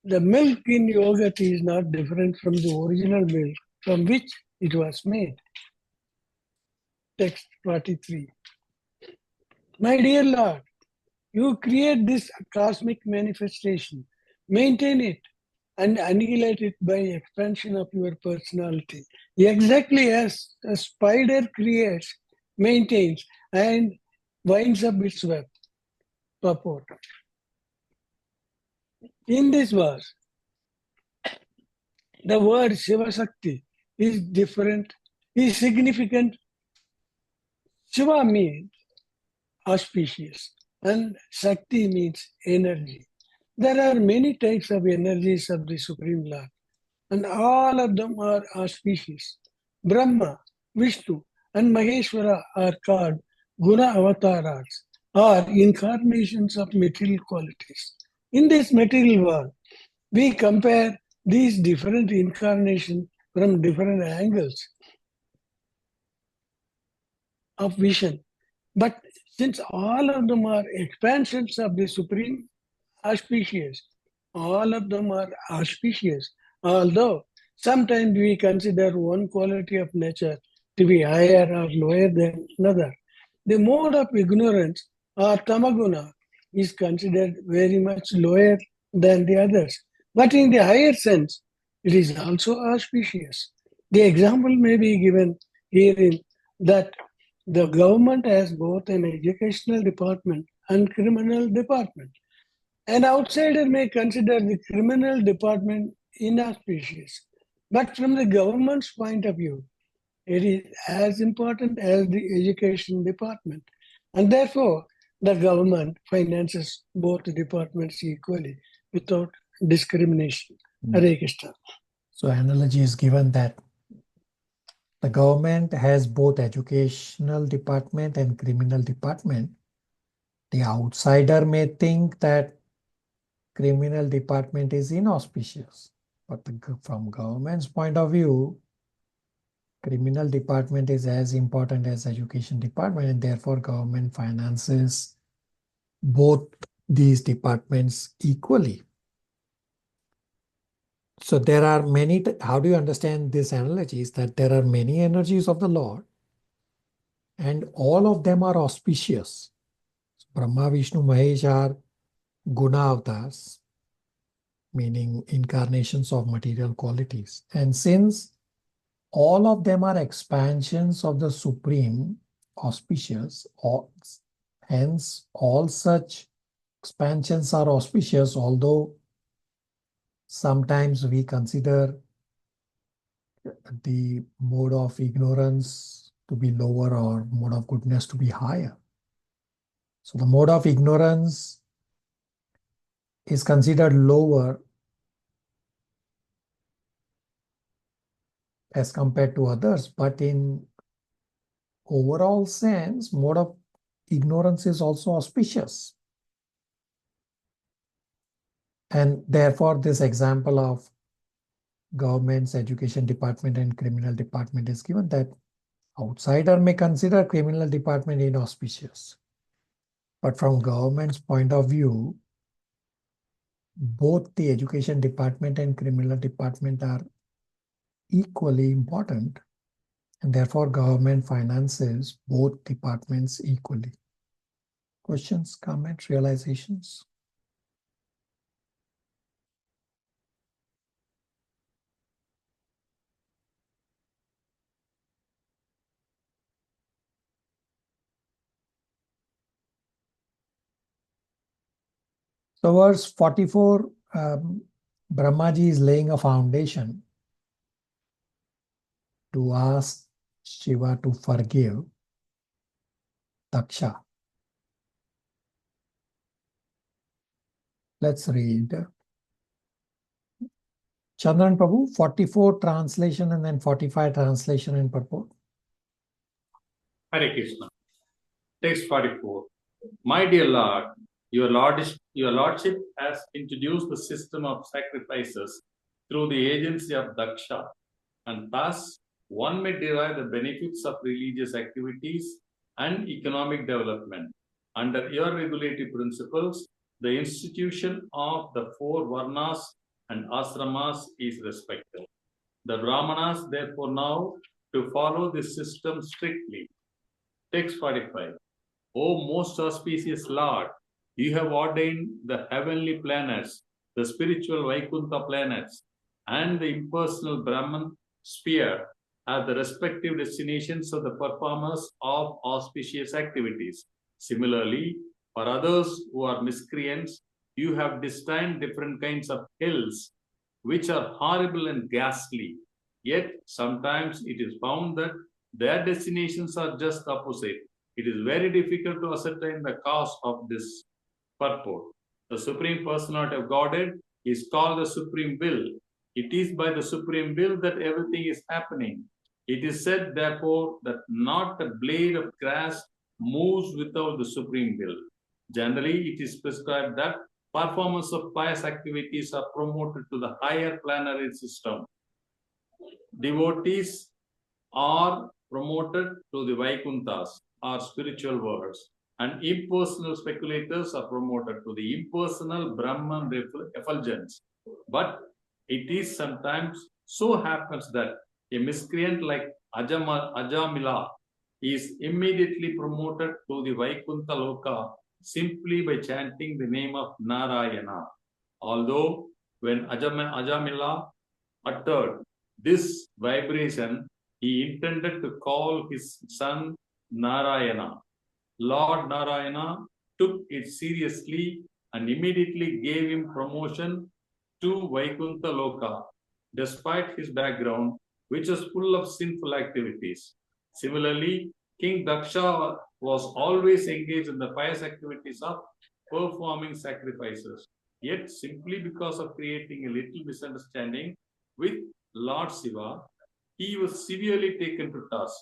the milk in yogurt is not different from the original milk from which it was made. Text 43. My dear Lord, you create this cosmic manifestation, maintain it, and annihilate it by expansion of your personality, exactly as a spider creates, maintains, and winds up its web. Purport. In this verse, the word Shiva Shakti is different, is significant. Shiva means auspicious and Shakti means energy. There are many types of energies of the Supreme Lord, and all of them are auspicious. Brahma, Vishnu, and Maheshwara are called Guna Avataras, or incarnations of material qualities. In this material world, we compare these different incarnations from different angles of vision. But since all of them are expansions of the Supreme Auspicious, all of them are auspicious, although sometimes we consider one quality of nature to be higher or lower than another. The mode of ignorance or tamaguna is considered very much lower than the others. But in the higher sense, it is also auspicious. The example may be given herein that the government has both an educational department and criminal department. An outsider may consider the criminal department inauspicious, but from the government's point of view, it is as important as the education department. And therefore, the government finances both departments equally without discrimination. Hare Krishna. So analogy is given that the government has both educational department and criminal department. The outsider may think that criminal department is inauspicious, but from government's point of view, criminal department is as important as education department, and therefore government finances both these departments equally. So there are many, how do you understand this analogy? Is that there are many energies of the Lord and all of them are auspicious. So Brahma, Vishnu, Mahesh are guna avatars, meaning incarnations of material qualities. And since all of them are expansions of the Supreme auspicious, hence all such expansions are auspicious, although sometimes we consider the mode of ignorance to be lower or mode of goodness to be higher. So the mode of ignorance is considered lower as compared to others, but in overall sense, mode of ignorance is also auspicious. And therefore, this example of government's education department and criminal department is given that outsider may consider criminal department inauspicious. But from government's point of view, both the education department and criminal department are equally important, and therefore government finances both departments equally. Questions, comments, realizations? So verse 44, Brahmaji is laying a foundation to ask Shiva to forgive Daksha. Let's read. Chandran Prabhu, 44 translation and then 45 translation and purport. Hare Krishna. Text 44. My dear Lord, your Lordship has introduced the system of sacrifices through the agency of Daksha, and thus one may derive the benefits of religious activities and economic development. Under your regulative principles, the institution of the 4 Varnas and Ashramas is respected. The Brahmanas therefore now to follow this system strictly. Text 45. O most auspicious Lord, you have ordained the heavenly planets, the spiritual Vaikuntha planets, and the impersonal Brahman sphere as the respective destinations of the performers of auspicious activities. Similarly, for others who are miscreants, you have destined different kinds of hells, which are horrible and ghastly. Yet sometimes it is found that their destinations are just opposite. It is very difficult to ascertain the cause of this purport. The Supreme Personality of Godhead is called the Supreme Will. It is by the Supreme Will that everything is happening. It is said, therefore, that not a blade of grass moves without the Supreme Will. Generally, it is prescribed that performance of pious activities are promoted to the higher planetary system. Devotees are promoted to the Vaikunthas, or spiritual worlds, and impersonal speculators are promoted to the impersonal Brahman effulgence. But it is sometimes so happens that a miscreant like Ajamila is immediately promoted to the Vaikuntha Loka simply by chanting the name of Narayana. Although when Ajamila uttered this vibration, he intended to call his son Narayana. Lord Narayana took it seriously and immediately gave him promotion to Vaikuntha Loka, despite his background, which was full of sinful activities. Similarly, King Daksha was always engaged in the pious activities of performing sacrifices. Yet, simply because of creating a little misunderstanding with Lord Siva, he was severely taken to task.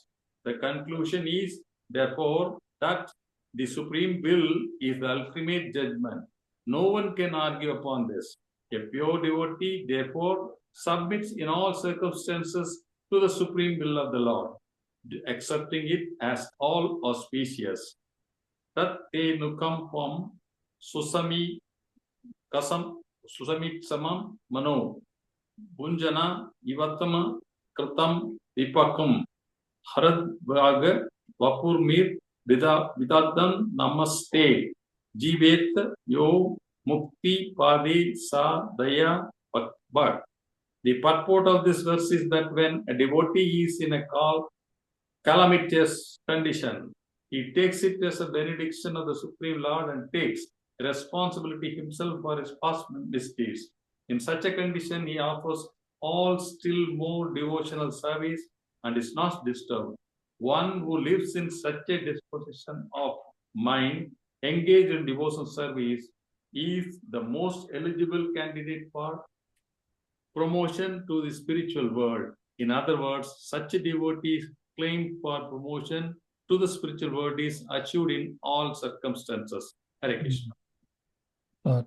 The conclusion is, therefore, that the Supreme Will is the ultimate judgment. No one can argue upon this. A pure devotee, therefore, submits in all circumstances to the Supreme Will of the Lord, accepting it as all auspicious. Tat te nukampam susami samam mano bunjana ivatama kritam vipakam haradvaga vapurmir vidadam namaste jivet yo mukti padi sa daya bhat. The purport of this verse is that when a devotee is in a calamitous condition, he takes it as a benediction of the Supreme Lord and takes responsibility himself for his past misdeeds. In such a condition, he offers all still more devotional service and is not disturbed. One who lives in such a disposition of mind, engaged in devotional service, is the most eligible candidate for promotion to the spiritual world. In other words, such a devotee's claim for promotion to the spiritual world is achieved in all circumstances. Hare Krishna.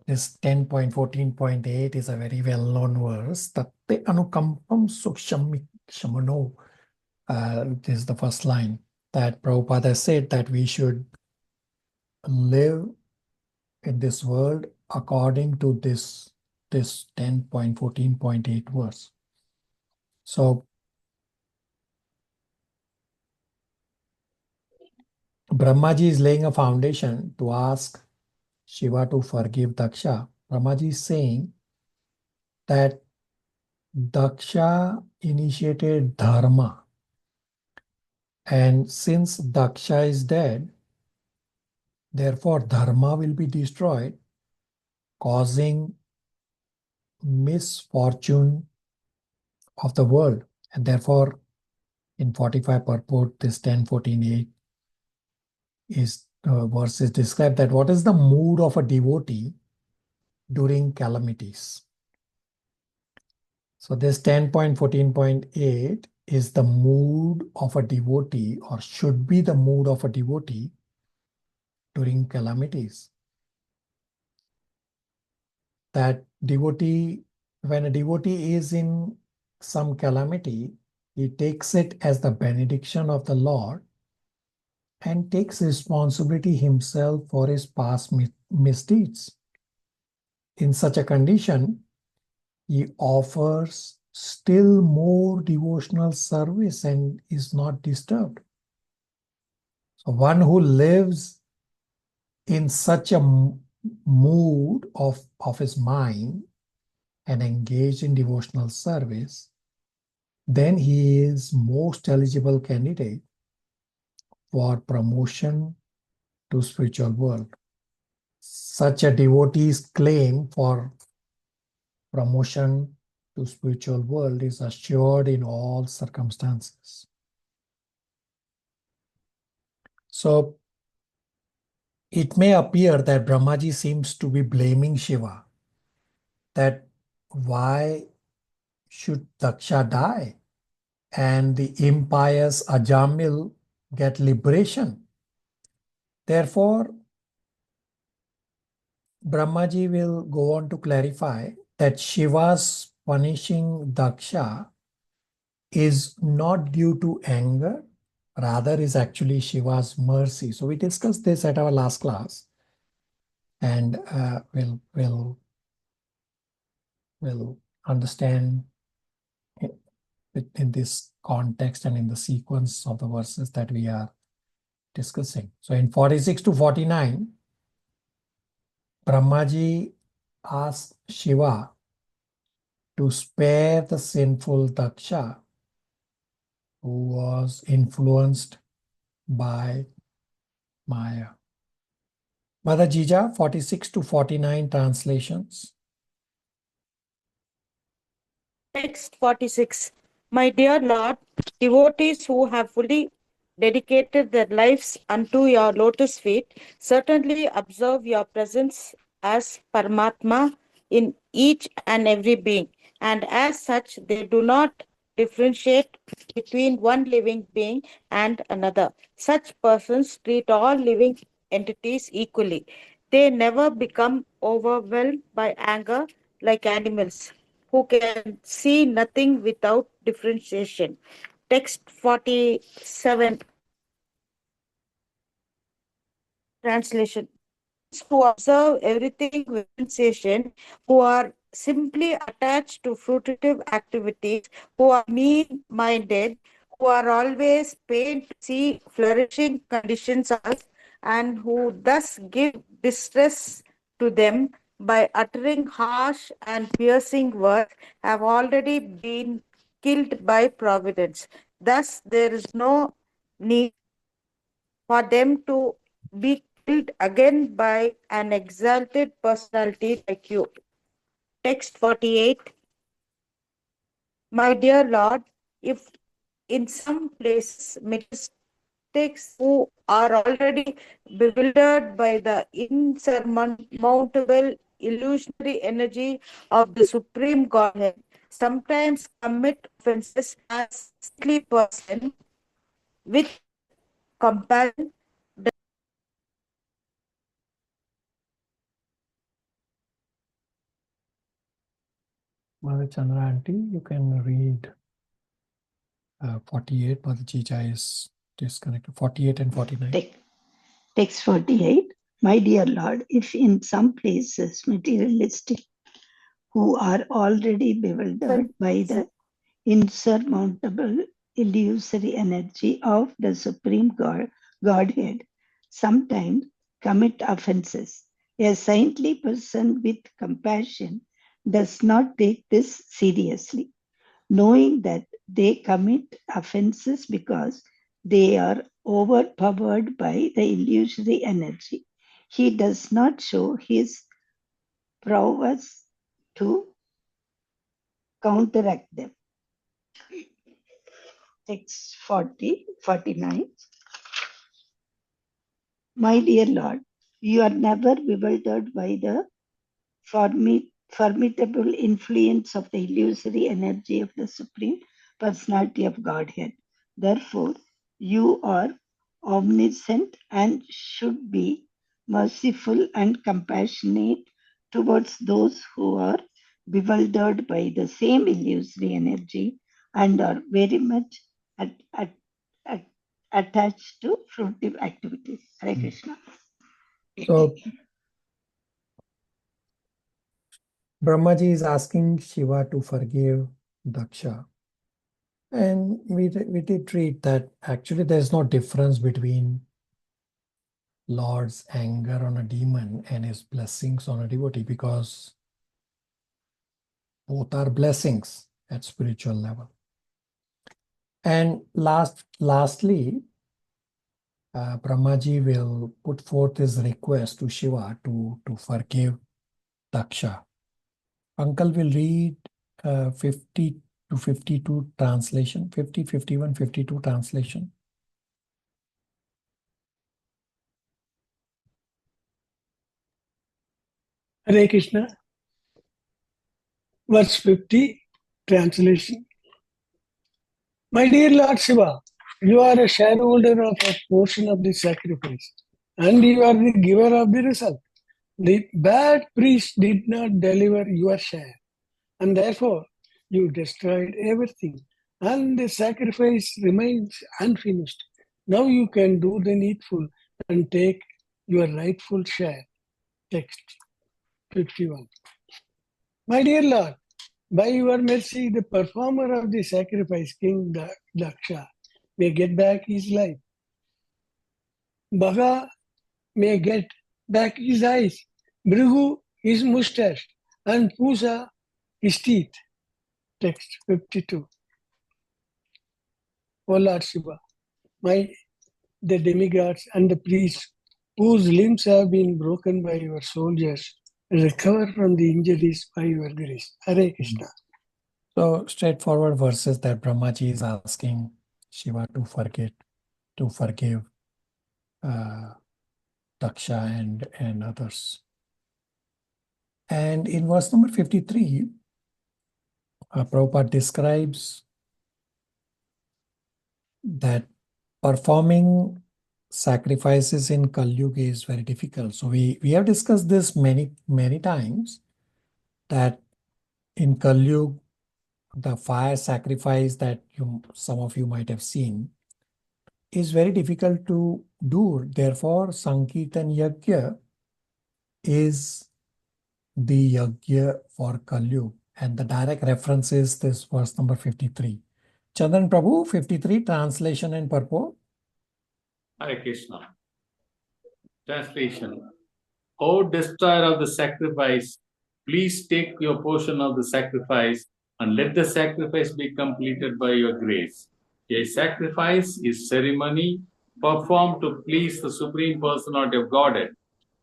This 10.14.8 is a very well-known verse. Tatte anukampam suksham. This is the first line that Prabhupada said that we should live in this world according to this 10.14.8 verse. So Brahmaji is laying a foundation to ask Shiva to forgive Daksha. Brahmaji is saying that Daksha initiated dharma, and since Daksha is dead, therefore dharma will be destroyed, causing misfortune of the world. And therefore, in 45 purport, this 10.14.8 is verse is described that what is the mood of a devotee during calamities. So this 10.14.8 is the mood of a devotee, or should be the mood of a devotee during calamities. That devotee, when a devotee is in some calamity, he takes it as the benediction of the Lord and takes responsibility himself for his past misdeeds. In such a condition, he offers still more devotional service and is not disturbed. So one who lives in such a mood of his mind and engaged in devotional service, then he is most eligible candidate for promotion to spiritual world. Such a devotee's claim for promotion to spiritual world is assured in all circumstances. So it may appear that Brahmaji seems to be blaming Shiva, that why should Daksha die and the impious Ajamil get liberation? Therefore, Brahmaji will go on to clarify that Shiva's punishing Daksha is not due to anger, rather is actually Shiva's mercy. So we discussed this at our last class, and we'll understand it in this context and in the sequence of the verses that we are discussing. So in 46 to 49, Brahmaji asked Shiva to spare the sinful Daksha who was influenced by Maya. Mother Jija, 46 to 49 translations. Text 46. My dear Lord, devotees who have fully dedicated their lives unto your lotus feet certainly observe your presence as Paramatma in each and every being, and as such they do not differentiate between one living being and another. Such persons treat all living entities equally. They never become overwhelmed by anger like animals who can see nothing without differentiation. Text 47 translation. Who observe everything with sensation, who are simply attached to fruitive activities, who are mean minded, who are always pained to see flourishing conditions of, and who thus give distress to them by uttering harsh and piercing words, have already been killed by providence. Thus, there is no need for them to be killed again by an exalted personality like you. Text 48. My dear Lord, if in some places mystics who are already bewildered by the insurmountable illusionary energy of the Supreme Godhead, sometimes commit offenses as saintly person with compassion. Mother Chandra Aunty, you can read 48. Mother Jija is disconnected. 48 and 49. Text 48. My dear Lord, if in some places materialistic who are already bewildered by the insurmountable illusory energy of the Supreme Godhead, sometimes commit offenses. A saintly person with compassion does not take this seriously, knowing that they commit offenses because they are overpowered by the illusory energy. He does not show his prowess to counteract them. Text 49. My dear Lord, you are never bewildered by the formidable influence of the illusory energy of the Supreme Personality of Godhead. Therefore, you are omniscient and should be merciful and compassionate towards those who are bewildered by the same illusory energy and are very much attached to fruitive activities. Hare Krishna. So Brahmaji is asking Shiva to forgive Daksha. And we did read that actually there's no difference between Lord's anger on a demon and his blessings on a devotee, because both are blessings at spiritual level. And lastly, Brahmaji will put forth his request to Shiva to forgive Daksha. Uncle will read 50 to 52 translation, 50, 51, 52 translation. Hare Krishna. Verse 50, translation. My dear Lord Siva, you are a shareholder of a portion of the sacrifice, and you are the giver of the result. The bad priest did not deliver your share, and therefore you destroyed everything, and the sacrifice remains unfinished. Now you can do the needful and take your rightful share. Text 51. My dear Lord, by your mercy, the performer of the sacrifice, King Daksha, may get back his life. Bhaga may get back his eyes, Bhrigu his mustache, and Pusa his teeth. Text 52. O Lord Shiva, the demigods and the priests whose limbs have been broken by your soldiers recover from the injuries by your grace. Hare Krishna. So straightforward verses that Brahmaji is asking Shiva to forgive Daksha and others. And in verse number 53, Prabhupada describes that performing sacrifices in Kali Yuga is very difficult. So we have discussed this many times, that in Kali Yuga, the fire sacrifice that some of you might have seen is very difficult to do. Therefore, Sankirtan Yajna is the Yajna for Kali Yuga. And the direct reference is this verse number 53. Chandran Prabhu, 53, translation and purport. Hare Krishna. Translation. O destroyer of the sacrifice, please take your portion of the sacrifice and let the sacrifice be completed by your grace. A sacrifice is ceremony performed to please the Supreme Personality of Godhead.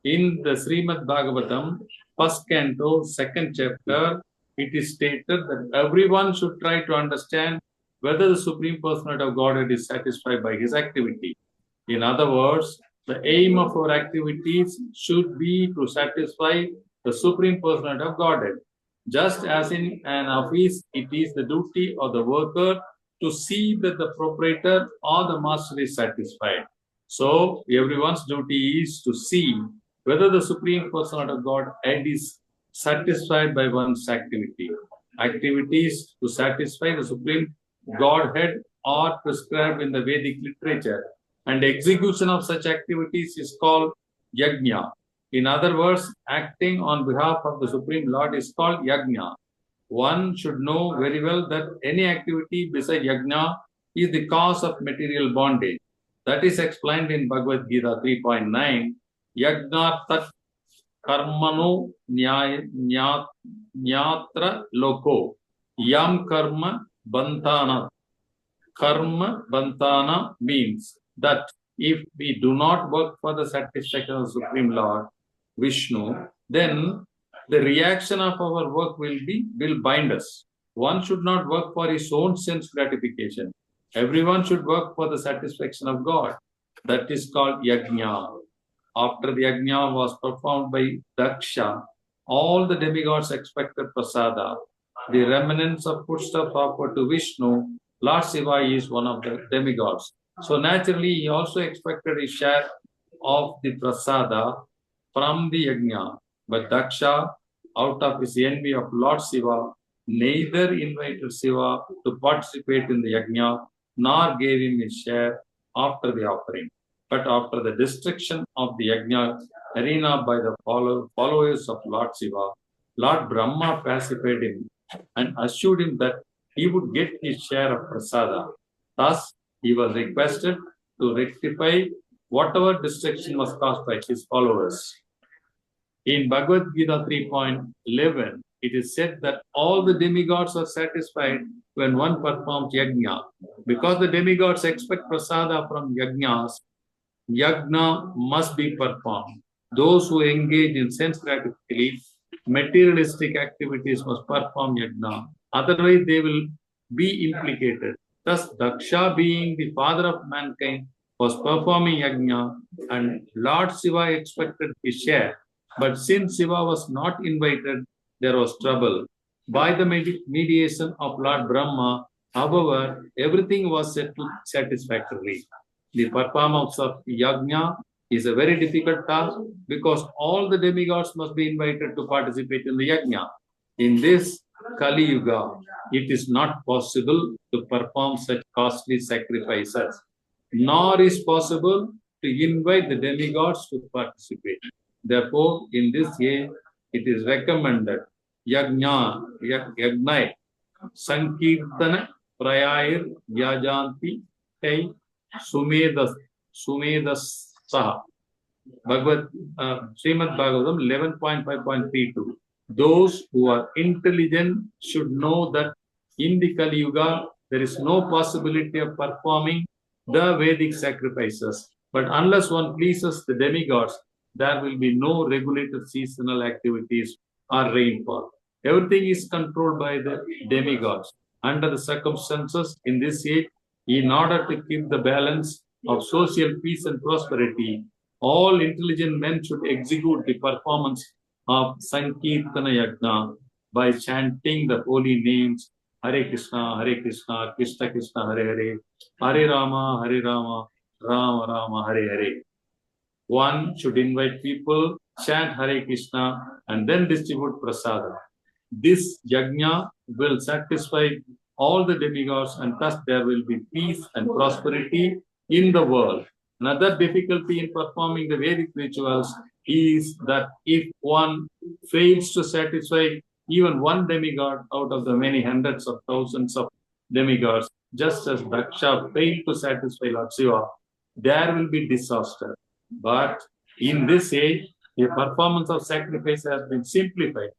In the Srimad Bhagavatam, first canto, second chapter, it is stated that everyone should try to understand whether the Supreme Personality of Godhead is satisfied by his activity. In other words, the aim of our activities should be to satisfy the Supreme Personality of Godhead. Just as in an office, it is the duty of the worker to see that the proprietor or the master is satisfied. So, everyone's duty is to see whether the Supreme Personality of Godhead is satisfied by one's activity. Activities to satisfy the Supreme Godhead are prescribed in the Vedic literature, and execution of such activities is called yajna. In other words, acting on behalf of the Supreme Lord is called yajna. One should know very well that any activity besides yajna is the cause of material bondage. That is explained in Bhagavad Gita 3.9. Yajna tat karmano nyatra loko yam karma bantana. Karma bantana means that if we do not work for the satisfaction of the Supreme Lord, Vishnu, then the reaction of our work will bind us. One should not work for his own sense gratification. Everyone should work for the satisfaction of God. That is called yajna. After the yajna was performed by Daksha, all the demigods expected prasada. The remnants of foodstuffs offered to Vishnu, Lord Siva is one of the demigods. So naturally, he also expected a share of the prasada from the yajna. But Daksha, out of his envy of Lord Siva, neither invited Siva to participate in the yajna, nor gave him his share after the offering. But after the destruction of the yajna arena by the followers of Lord Siva, Lord Brahma pacified him and assured him that he would get his share of prasada. Thus, he was requested to rectify whatever destruction was caused by his followers. In Bhagavad Gita 3.11, it is said that all the demigods are satisfied when one performs yajna. Because the demigods expect prasada from yajnas, yajna must be performed. Those who engage in sense gratification, materialistic activities must perform yajna. Otherwise, they will be implicated. Thus, Daksha, being the father of mankind, was performing yajna, and Lord Shiva expected his share. But since Siva was not invited, there was trouble. By the mediation of Lord Brahma, however, everything was settled satisfactorily. The performance of yajna is a very difficult task because all the demigods must be invited to participate in the yajna. In this Kali Yuga, it is not possible to perform such costly sacrifices, nor is possible to invite the demigods to participate. Therefore, in this age, it is recommended yajna, sankirtana prayayir yajanti kai sumedas saha. Srimad Bhagavatam 11.5.32. Those who are intelligent should know that in the Kali Yuga, there is no possibility of performing the Vedic sacrifices. But unless one pleases the demigods, there will be no regulated seasonal activities or rainfall. Everything is controlled by the demigods. Under the circumstances in this age, in order to keep the balance of social peace and prosperity, all intelligent men should execute the performance of Sankirtana Yajna by chanting the holy names Hare Krishna, Krishna Krishna, Hare Hare, Hare Rama, Rama Rama, Hare Hare. One should invite people, chant Hare Krishna, and then distribute prasada. This yajna will satisfy all the demigods, and thus there will be peace and prosperity in the world. Another difficulty in performing the Vedic rituals is that if one fails to satisfy even one demigod out of the many hundreds of thousands of demigods, just as Daksha failed to satisfy Lord Siva, there will be disaster. But in this age, the performance of sacrifice has been simplified.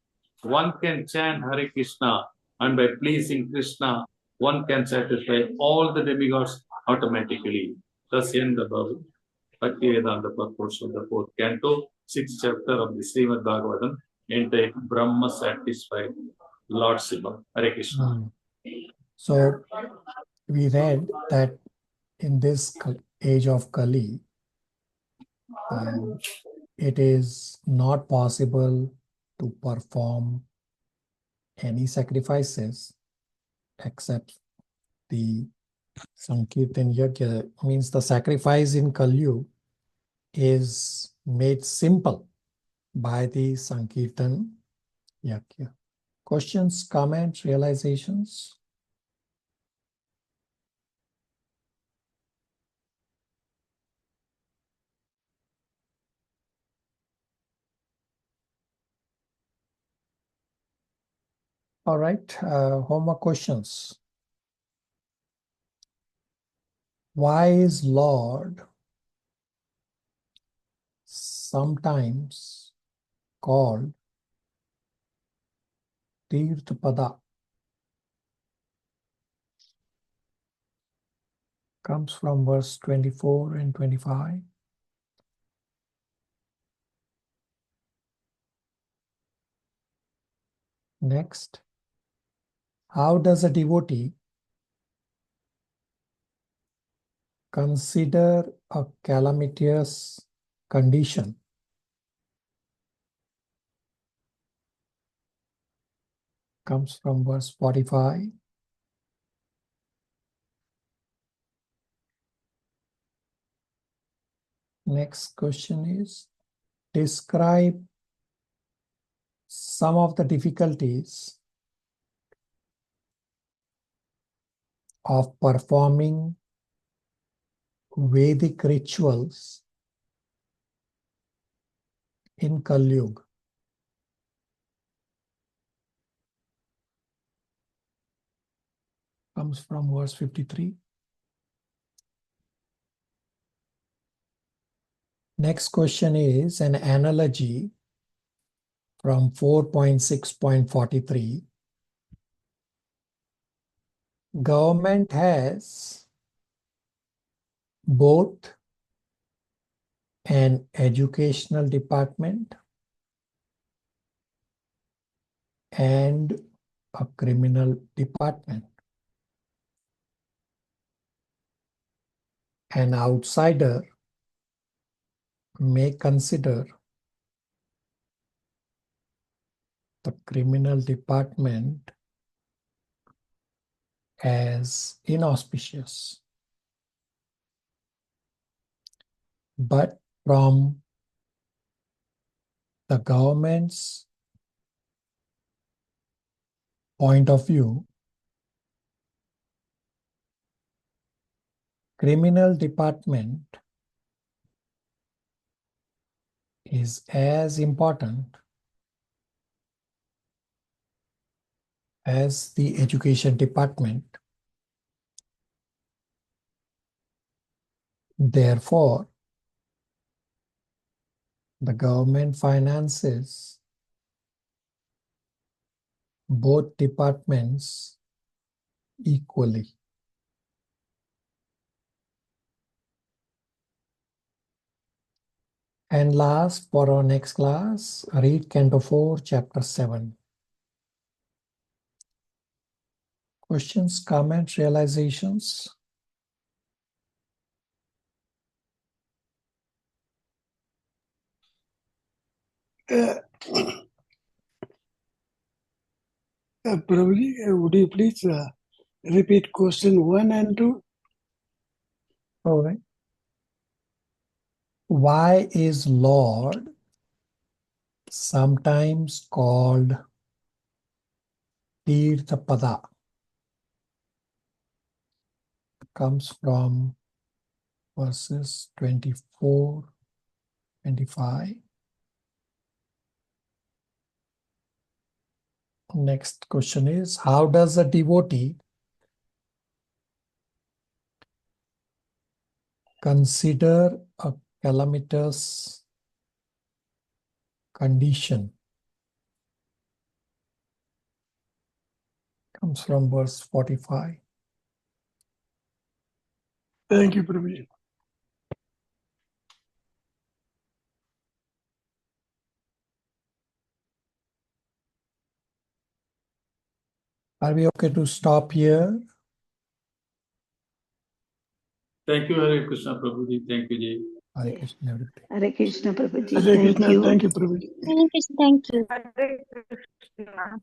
One can chant Hare Krishna, and by pleasing Krishna, one can satisfy all the demigods automatically. Thus end the Bhakti-Vedanta purpose of the 4th canto, 6th chapter of the Srimad Bhagavatam, entitled Brahma Satisfied Lord Siva. Hare Krishna. So we read that in this age of Kali, it is not possible to perform any sacrifices except the Sankirtan Yajna. Means the sacrifice in Kali is made simple by the Sankirtan Yajna. Questions, comments, realizations? All right, homework questions. Why is Lord sometimes called Tirthapada? Comes from verse 24 and 25. Next, how does a devotee consider a calamitous condition comes from verse 45. Next question is, describe some of the difficulties of performing Vedic rituals in Kali Yuga. Comes from verse 53. Next question is an analogy from 4.6.43. Government has both an educational department and a criminal department. An outsider may consider the criminal department as inauspicious. But from the government's point of view, criminal department is as important as the education department. Therefore, the government finances both departments equally. And last, for our next class, read Canto 4, Chapter 7. Questions, comments, realizations? Prabhuji, would you please repeat question 1 and 2? All right. Why is Lord sometimes called Tirthapada? Comes from verses 24, 25. Next question is, how does a devotee consider a calamitous condition? Comes from verse 45. Thank you, Prabhuji. Are we okay to stop here? Thank you, Hare Krishna Prabhuji. Thank you, Ji. Hare Yeah. Krishna, everybody. Hare Krishna Prabhuji. Hare Thank Krishna, you. thank you, Prabhuji. Thank you. Hare Krishna.